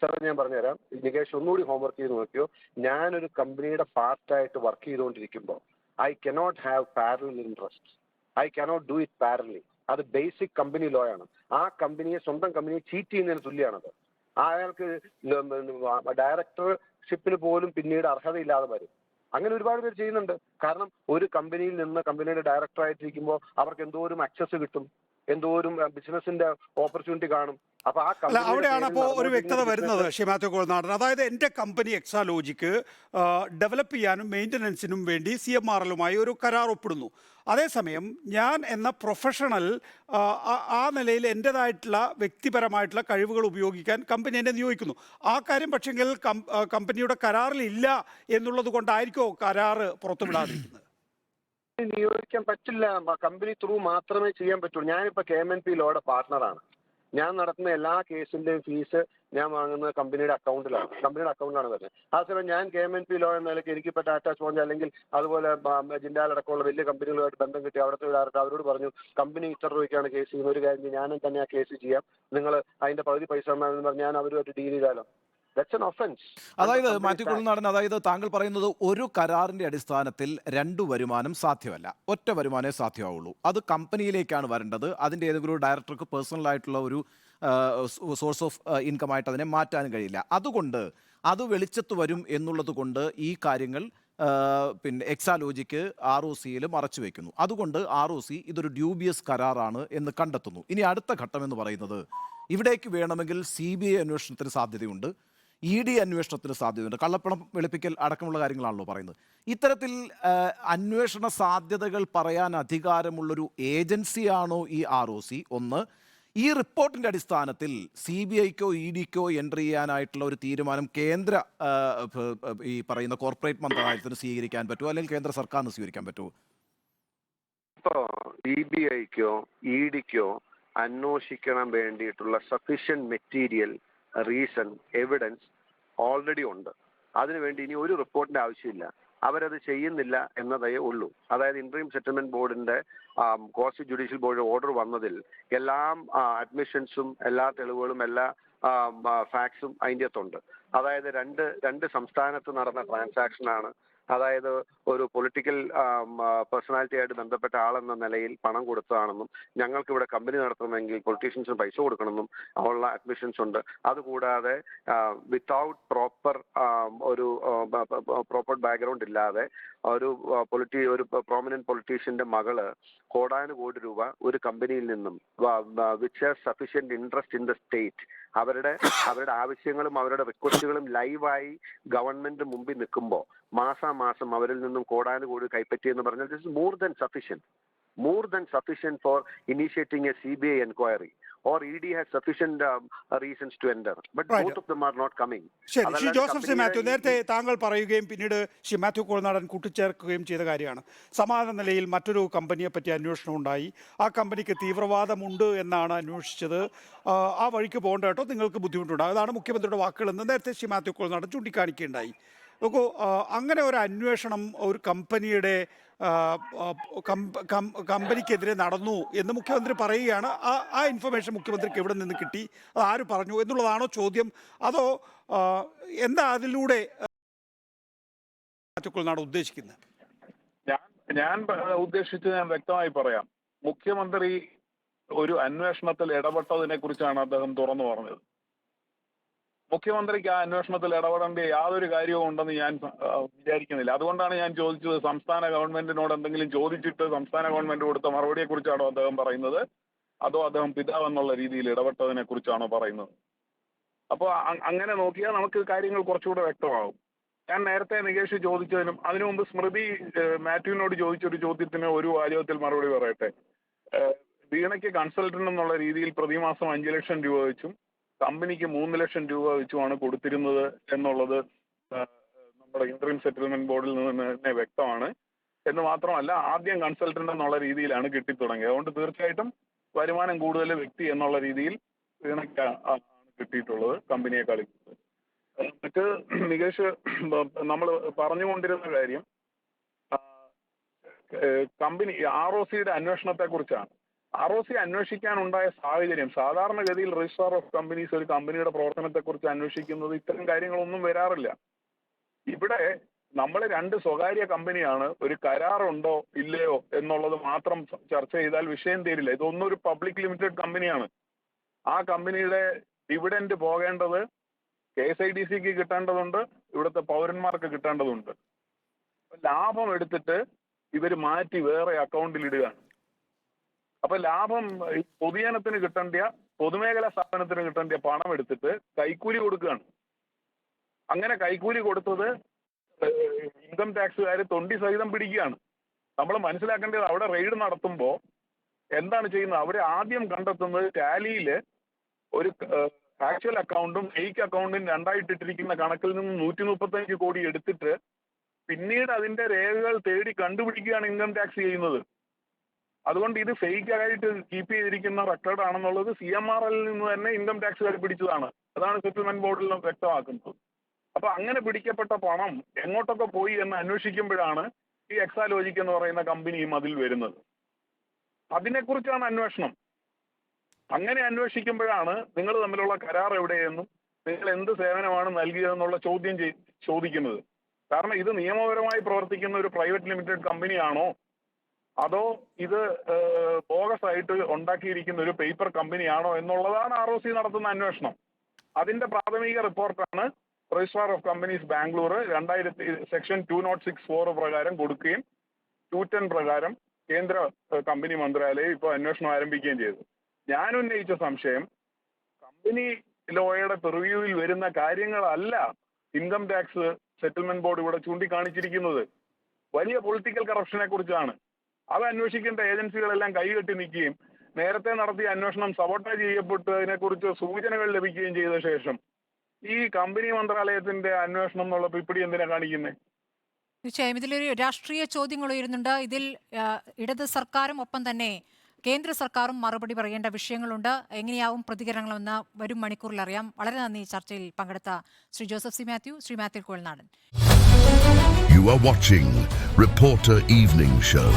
സാർ ഞാൻ പറഞ്ഞുതരാം. നികേഷ് ഒന്നുകൂടി ഹോംവർക്ക് ചെയ്ത് നോക്കിയോ. ഞാനൊരു കമ്പനിയുടെ പാർട്ടായിട്ട് വർക്ക് ചെയ്തുകൊണ്ടിരിക്കുമ്പോൾ I cannot have parallel interest. I cannot do it parallelly. അത് ബേസിക് കമ്പനി ലോ ആണ്. ആ കമ്പനിയെ, സ്വന്തം കമ്പനിയെ ചീറ്റ് ചെയ്യുന്നതിന് തുല്യമാണത്. അയാൾക്ക് ഡയറക്ടർഷിപ്പിന് പോലും പിന്നീട് അർഹതയില്ലാതെ വരും. അങ്ങനെ ഒരുപാട് പേര് ചെയ്യുന്നുണ്ട്. കാരണം ഒരു കമ്പനിയിൽ നിന്ന് കമ്പനിയുടെ ഡയറക്ടറായിട്ടിരിക്കുമ്പോൾ അവർക്ക് എന്തോരം ആക്സസ് കിട്ടും, എന്തോരം ബിസിനസിന്റെ ഓപ്പർച്യൂണിറ്റി കാണും. അപ്പൊ ആ അല്ല, അവിടെയാണ് അപ്പോൾ ഒരു വ്യക്തത വരുന്നത് ശ്രീ മാത്യു കുഴൽനാടൻ. അതായത് എൻ്റെ കമ്പനി എക്സാലോജിക്ക് ഡെവലപ്പ് ചെയ്യാനും മെയിൻ്റനൻസിനും വേണ്ടി CMRLുമായി ഒരു കരാർ ഒപ്പിടുന്നു. അതേസമയം ഞാൻ എന്ന പ്രൊഫഷണൽ ആ നിലയിൽ എൻ്റെതായിട്ടുള്ള വ്യക്തിപരമായിട്ടുള്ള കഴിവുകൾ ഉപയോഗിക്കാൻ കമ്പനി എന്നെ നിയോഗിക്കുന്നു. ആ കാര്യം പക്ഷെങ്കിൽ കമ്പനിയുടെ കരാറിൽ ഇല്ല എന്നുള്ളത് കൊണ്ടായിരിക്കുമോ കരാറ് പുറത്തുവിടാതിരിക്കുന്നത്? നിയോഗിക്കാൻ പറ്റില്ല. കമ്പനി ത്രൂ മാത്രമേ ചെയ്യാൻ പറ്റുള്ളൂ. ഞാനിപ്പോ KMNP ലോയുടെ പാർട്ട്ണറാണ്. ഞാൻ നടത്തുന്ന എല്ലാ കേസിന്റെയും ഫീസ് ഞാൻ വാങ്ങുന്നത് കമ്പനിയുടെ അക്കൗണ്ടിലാണ് വരുന്നത്. ആ സമയം ഞാൻ KMNP ലോ എന്ന നിലയ്ക്ക് എനിക്കിപ്പോൾ ടാറ്റ സ്പോഞ്ച് അല്ലെങ്കിൽ അതുപോലെ ജിൻഡാൽ അടക്കമുള്ള വലിയ കമ്പനികളുമായിട്ട് ബന്ധം കിട്ടി അവിടുത്തെ ഡയറക്ടർ അവരോട് പറഞ്ഞു, കമ്പനി ഇത്ര രൂപയ്ക്കാണ് കേസ് ചെയ്യുന്നത്, ഒരു കാര്യം ഞാനും തന്നെ ആ കേസ് ചെയ്യാം, നിങ്ങൾ അതിന്റെ പകുതി പൈസ തന്നാലെന്ന് പറഞ്ഞ് ഞാൻ അവരുമായിട്ട് ഡീൽ ചെയ്താലോ? അതായത് മാത്യു കുഴൽനാടൻ, അതായത് താങ്കൾ പറയുന്നത് ഒരു കരാറിന്റെ അടിസ്ഥാനത്തിൽ രണ്ടു വരുമാനം സാധ്യമല്ല, ഒറ്റ വരുമാനമേ സാധ്യമാവുള്ളൂ. അത് കമ്പനിയിലേക്കാണ് വരേണ്ടത്. അതിൻ്റെ ഏതെങ്കിലും ഒരു ഡയറക്ടർക്ക് പേഴ്സണൽ ആയിട്ടുള്ള ഒരു സോഴ്സ് ഓഫ് ഇൻകം ആയിട്ട് അതിനെ മാറ്റാനും കഴിയില്ല. അതുകൊണ്ട് അത് വെളിച്ചത്ത് വരും എന്നുള്ളത് കൊണ്ട് ഈ കാര്യങ്ങൾ പിന്നെ എക്സാലോജിക്ക് ROCയിൽ മറച്ചു വയ്ക്കുന്നു. അതുകൊണ്ട് ROC ഇതൊരു ഡ്യൂബിയസ് കരാറാണ് എന്ന് കണ്ടെത്തുന്നു. ഇനി അടുത്ത ഘട്ടം എന്ന് പറയുന്നത്, ഇവിടേക്ക് വേണമെങ്കിൽ CBI അന്വേഷണത്തിന് സാധ്യതയുണ്ട്, ED അന്വേഷണത്തിന് സാധ്യതയുണ്ട്. കള്ളപ്പണം വെളുപ്പിക്കൽ അടക്കമുള്ള കാര്യങ്ങളാണല്ലോ പറയുന്നത്. ഇത്തരത്തിൽ അന്വേഷണ സാധ്യതകൾ പറയാൻ അധികാരമുള്ളൊരു ഏജൻസിയാണോ ഈ ROC? ഒന്ന്, ഈ റിപ്പോർട്ടിൻ്റെ അടിസ്ഥാനത്തിൽ CBIക്കോ EDക്കോ എൻട്രി ചെയ്യാനായിട്ടുള്ള ഒരു തീരുമാനം കേന്ദ്ര ഈ പറയുന്ന കോർപ്പറേറ്റ് മന്ത്രാലയത്തിന് സ്വീകരിക്കാൻ പറ്റുമോ, അല്ലെങ്കിൽ കേന്ദ്ര സർക്കാരിന് സ്വീകരിക്കാൻ പറ്റുമോ? ഇപ്പോ CBIക്കോ EDക്കോ അന്വേഷിക്കണം വേണ്ടിയിട്ടുള്ള sufficient material, reason, evidence already ഉണ്ട്. അതിനുവേണ്ടി ഇനി ഒരു റിപ്പോർട്ടിന്റെ ആവശ്യമില്ല. അവരത് ചെയ്യുന്നില്ല എന്നതേ ഉള്ളൂ. അതായത് ഇൻട്രീം സെറ്റിൽമെന്റ് ബോർഡിന്റെ കോസ്റ്റ് ജുഡീഷ്യൽ ബോർഡ് ഓർഡർ വന്നതിൽ എല്ലാ അഡ്മിഷൻസും എല്ലാ തെളിവുകളും എല്ലാ ഫാക്ട്സും അതിൻ്റെ അകത്തുണ്ട്. അതായത് രണ്ട് സംസ്ഥാനത്ത് നടന്ന ട്രാൻസാക്ഷനാണ്. അതായത് ഒരു പൊളിറ്റിക്കൽ പേഴ്സണാലിറ്റി ആയിട്ട് ബന്ധപ്പെട്ട ആളെന്ന നിലയിൽ പണം കൊടുത്തതാണെന്നും ഞങ്ങൾക്ക് ഇവിടെ കമ്പനി നടത്തണമെങ്കിൽ പൊളിറ്റീഷ്യൻസിന് പൈസ കൊടുക്കണമെന്നും ഉള്ള അഡ്മിഷൻസ് ഉണ്ട്. അതുകൂടാതെ വിത്തൗട്ട് പ്രോപ്പർ ബാക്ക്ഗ്രൗണ്ട് ഇല്ലാതെ ഒരു പ്രോമിനന്റ് പൊളിറ്റീഷ്യന്റെ മകള് കോടാനുകോടി രൂപ ഒരു കമ്പനിയിൽ നിന്നും which has sufficient interest in the state, അവരുടെ ആവശ്യങ്ങളും അവരുടെ റിക്വസ്റ്റുകളും ലൈവായി ഗവൺമെന്റ് മുമ്പിൽ നിൽക്കുമ്പോൾ മാസാമാസം അവരിൽ നിന്നും കോടാനുകോടി കൈപ്പറ്റി എന്ന് പറഞ്ഞാൽ this is more than sufficient for initiating a CBI inquiry, or ED has sufficient reasons to enter, but Right. both of them are not coming. ശരി, ശ്രീ ജോസഫ് സി മാത്യു, നേരത്തെ താങ്കൾ പറയുകയും പിന്നീട് ശ്രീ മാത്യു കുഴൽനാടൻ കൂട്ടിച്ചേർക്കുകയും ചെയ്ത കാര്യമാണ്. സമാന നിലയിൽ മറ്റൊരു കമ്പനിയെ പറ്റി അന്വേഷണം ഉണ്ടായി. ആ കമ്പനിക്ക് തീവ്രവാദമുണ്ട് എന്നാണ് അന്വേഷിച്ചത്. ആ വഴിക്ക് പോകേണ്ട കേട്ടോ, നിങ്ങൾക്ക് ബുദ്ധിമുട്ടുണ്ടാകും, അതാണ് മുഖ്യമന്ത്രിയുടെ വാക്കുകളെന്ന് നേരത്തെ ശ്രീ മാത്യു കുഴൽനാടൻ ചൂണ്ടിക്കാണിക്കുകയുണ്ടായി. നോക്കൂ, അങ്ങനെ ഒരു അന്വേഷണം ഒരു കമ്പനിയുടെ കമ്പനിക്കെതിരെ നടന്നു എന്ന് മുഖ്യമന്ത്രി പറയുകയാണ്. ആ ഇൻഫർമേഷൻ മുഖ്യമന്ത്രിക്ക് എവിടെ നിന്ന് കിട്ടി, അത് ആര് പറഞ്ഞു എന്നുള്ളതാണോ ചോദ്യം? അതോ എന്താ അതിലൂടെ ഉദ്ദേശിക്കുന്നത്? ഞാൻ ഉദ്ദേശിച്ചത് ഞാൻ വ്യക്തമായി പറയാം. മുഖ്യമന്ത്രി ഒരു അന്വേഷണത്തിൽ ഇടപെട്ടതിനെ കുറിച്ചാണ് അദ്ദേഹം തുറന്നു പറഞ്ഞത്. മുഖ്യമന്ത്രിക്ക് ആ അന്വേഷണത്തിൽ ഇടപെടേണ്ട യാതൊരു കാര്യവും ഉണ്ടെന്ന് ഞാൻ വിചാരിക്കുന്നില്ല. അതുകൊണ്ടാണ് ഞാൻ ചോദിച്ചത്, സംസ്ഥാന ഗവൺമെന്റിനോട് എന്തെങ്കിലും ചോദിച്ചിട്ട് സംസ്ഥാന ഗവൺമെന്റ് കൊടുത്ത മറുപടിയെ കുറിച്ചാണോ അദ്ദേഹം പറയുന്നത്, അതോ അദ്ദേഹം പിതാവ് എന്നുള്ള രീതിയിൽ ഇടപെട്ടതിനെ കുറിച്ചാണോ പറയുന്നത്? അപ്പോൾ അങ്ങനെ നോക്കിയാൽ നമുക്ക് കാര്യങ്ങൾ കുറച്ചുകൂടെ വ്യക്തമാകും. ഞാൻ നേരത്തെ നികേഷ് ചോദിച്ചതിനും അതിനു മുമ്പ് സ്മൃതി മാത്യുവിനോട് ചോദിച്ചൊരു ചോദ്യത്തിന് ഒരു വാചകത്തിൽ മറുപടി പറയട്ടെ. വീണയ്ക്ക് കൺസൾട്ടന്റ് എന്നുള്ള രീതിയിൽ പ്രതിമാസം 5 ലക്ഷം രൂപ വെച്ചും കമ്പനിക്ക് 3 ലക്ഷം രൂപ വെച്ചുമാണ് കൊടുത്തിരുന്നത് എന്നുള്ളത് നമ്മുടെ ഇൻട്രീം സെറ്റിൽമെന്റ് ബോർഡിൽ നിന്ന് തന്നെ വ്യക്തമാണ്. എന്ന് മാത്രമല്ല, ആദ്യം കൺസൾട്ടന്റ് എന്നുള്ള രീതിയിലാണ് കിട്ടിത്തുടങ്ങിയത്. അതുകൊണ്ട് തീർച്ചയായിട്ടും വരുമാനം കൂടുതൽ വ്യക്തി എന്നുള്ള രീതിയിൽ വീണയ്ക്ക് ആണ് കിട്ടിയിട്ടുള്ളത് കമ്പനിയെക്കാളും. മറ്റ് നികേഷ് നമ്മൾ പറഞ്ഞുകൊണ്ടിരുന്ന കാര്യം കമ്പനി ROCയുടെ അന്വേഷണത്തെ കുറിച്ചാണ്. ROC അന്വേഷിക്കാനുണ്ടായ സാഹചര്യം, സാധാരണഗതിയിൽ രജിസ്ട്രാർ ഓഫ് കമ്പനീസ് ഒരു കമ്പനിയുടെ പ്രവർത്തനത്തെക്കുറിച്ച് അന്വേഷിക്കുന്നത് ഇത്തരം കാര്യങ്ങളൊന്നും വരാറില്ല. ഇവിടെ നമ്മൾ 2 സ്വകാര്യ കമ്പനിയാണ്, ഒരു കരാറുണ്ടോ ഇല്ലയോ എന്നുള്ളത് മാത്രം ചർച്ച ചെയ്താൽ വിഷയം തീരില്ല. ഇതൊന്നും ഒരു പബ്ലിക് ലിമിറ്റഡ് കമ്പനിയാണ്. ആ കമ്പനിയുടെ ഡിവിഡൻഡ് പോകേണ്ടത് KSIDCക്ക് കിട്ടേണ്ടതുണ്ട്, ഇവിടുത്തെ പൗരന്മാർക്ക് കിട്ടേണ്ടതുണ്ട്. ലാഭം എടുത്തിട്ട് ഇവർ മാറ്റി വേറെ അക്കൗണ്ടിൽ ഇടുകയാണ്. അപ്പൊ ലാഭം പൊതുജനത്തിന് കിട്ടേണ്ട, പൊതുമേഖലാ സ്ഥാപനത്തിന് കിട്ടേണ്ട പണം എടുത്തിട്ട് കൈക്കൂലി കൊടുക്കുകയാണ്. അങ്ങനെ കൈക്കൂലി കൊടുത്തത് ഇൻകം ടാക്സുകാർ തൊണ്ടി സഹിതം പിടിക്കുകയാണ്. നമ്മൾ മനസ്സിലാക്കേണ്ടത് അവിടെ റെയ്ഡ് നടത്തുമ്പോൾ എന്താണ് ചെയ്യുന്നത്, അവരെ ആദ്യം കണ്ടെത്തുന്നത് ടാലിയിൽ ഒരു ആക്ച്വൽ അക്കൗണ്ടും ഫേക്ക് അക്കൗണ്ടും രണ്ടായിട്ടിട്ടിരിക്കുന്ന കണക്കിൽ നിന്ന് 135 കോടി എടുത്തിട്ട് പിന്നീട് അതിന്റെ രേഖകൾ തേടി കണ്ടുപിടിക്കുകയാണ് ഇൻകം ടാക്സ് ചെയ്യുന്നത്. അതുകൊണ്ട് ഇത് ഫേക്ക് ആയിട്ട് കീപ്പ് ചെയ്തിരിക്കുന്ന റെക്കോർഡ് ആണെന്നുള്ളത് CMRL നിന്ന് തന്നെ ഇൻകം ടാക്സുകാർ പിടിച്ചതാണ്. അതാണ് സെറ്റിൽമെന്റ് ബോർഡിൽ വ്യക്തമാക്കുന്നത്. അപ്പൊ അങ്ങനെ പിടിക്കപ്പെട്ട പണം എങ്ങോട്ടൊക്കെ പോയി എന്ന് അന്വേഷിക്കുമ്പോഴാണ് ഈ എക്സാലോജിക് എന്ന് പറയുന്ന കമ്പനിയും അതിൽ വരുന്നത്. അതിനെക്കുറിച്ചാണ് അന്വേഷണം. അങ്ങനെ അന്വേഷിക്കുമ്പോഴാണ് നിങ്ങൾ തമ്മിലുള്ള കരാർ എവിടെയെന്നും നിങ്ങൾ എന്ത് സേവനമാണ് നൽകിയതെന്നുള്ള ചോദ്യം ചോദിക്കുന്നത്. കാരണം ഇത് നിയമപരമായി പ്രവർത്തിക്കുന്ന ഒരു പ്രൈവറ്റ് ലിമിറ്റഡ് കമ്പനിയാണോ അതോ ഇത് ബോഗസ് ആയിട്ട് ഉണ്ടാക്കിയിരിക്കുന്ന ഒരു പേപ്പർ കമ്പനിയാണോ എന്നുള്ളതാണ് ROC നടത്തുന്ന അന്വേഷണം. അതിന്റെ പ്രാഥമിക റിപ്പോർട്ടാണ് registrar of companies Bangalore section 2064 പ്രകാരം കൊടുക്കുകയും 210 പ്രകാരം കേന്ദ്ര കമ്പനി മന്ത്രാലയം ഇപ്പോൾ അന്വേഷണം ആരംഭിക്കുകയും ചെയ്തു. ഞാൻ ഉന്നയിച്ച സംശയം, കമ്പനി ലോയുടെ പ്രിവ്യൂവിൽ വരുന്ന കാര്യങ്ങളല്ല ഇൻകം ടാക്സ് സെറ്റിൽമെന്റ് ബോർഡ് ഇവിടെ ചൂണ്ടിക്കാണിച്ചിരിക്കുന്നത്. വലിയ പൊളിറ്റിക്കൽ കറപ്ഷനെ കുറിച്ചാണ്. അത് അന്വേഷിക്കേണ്ട ഏജൻസികളെല്ലാം കൈകെട്ടി നിൽക്കുകയും നേരത്തെ നടത്തിയ അന്വേഷണം സബോട്ടേജ് ചെയ്യപ്പെട്ടതിനെ കുറിച്ച് സൂചനകൾ ലഭിക്കുകയും ചെയ്ത ശേഷം ഈ കമ്പനി മന്ത്രാലയത്തിന്റെ അന്വേഷണം എന്നുള്ള പിപ്പിടി എന്തിനാ കാണിക്കുന്നത്? തീർച്ചയായും ഇതിലൊരു രാഷ്ട്രീയ ചോദ്യങ്ങൾ ഉയരുന്നുണ്ട്. ഇതിൽ ഇടത് സർക്കാരും ഒപ്പം തന്നെ കേന്ദ്ര സർക്കാരും മറുപടി പറയേണ്ട വിഷയങ്ങളുണ്ട്. എങ്ങനെയാവും പ്രതികരണങ്ങളെന്ന് വരും മണിക്കൂറിൽ അറിയാം. വളരെ നന്ദി ചർച്ചയിൽ പങ്കെടുത്ത Shri Joseph C Mathew, Shri Mathew Kolnadan. You are watching Reporter Evening Show.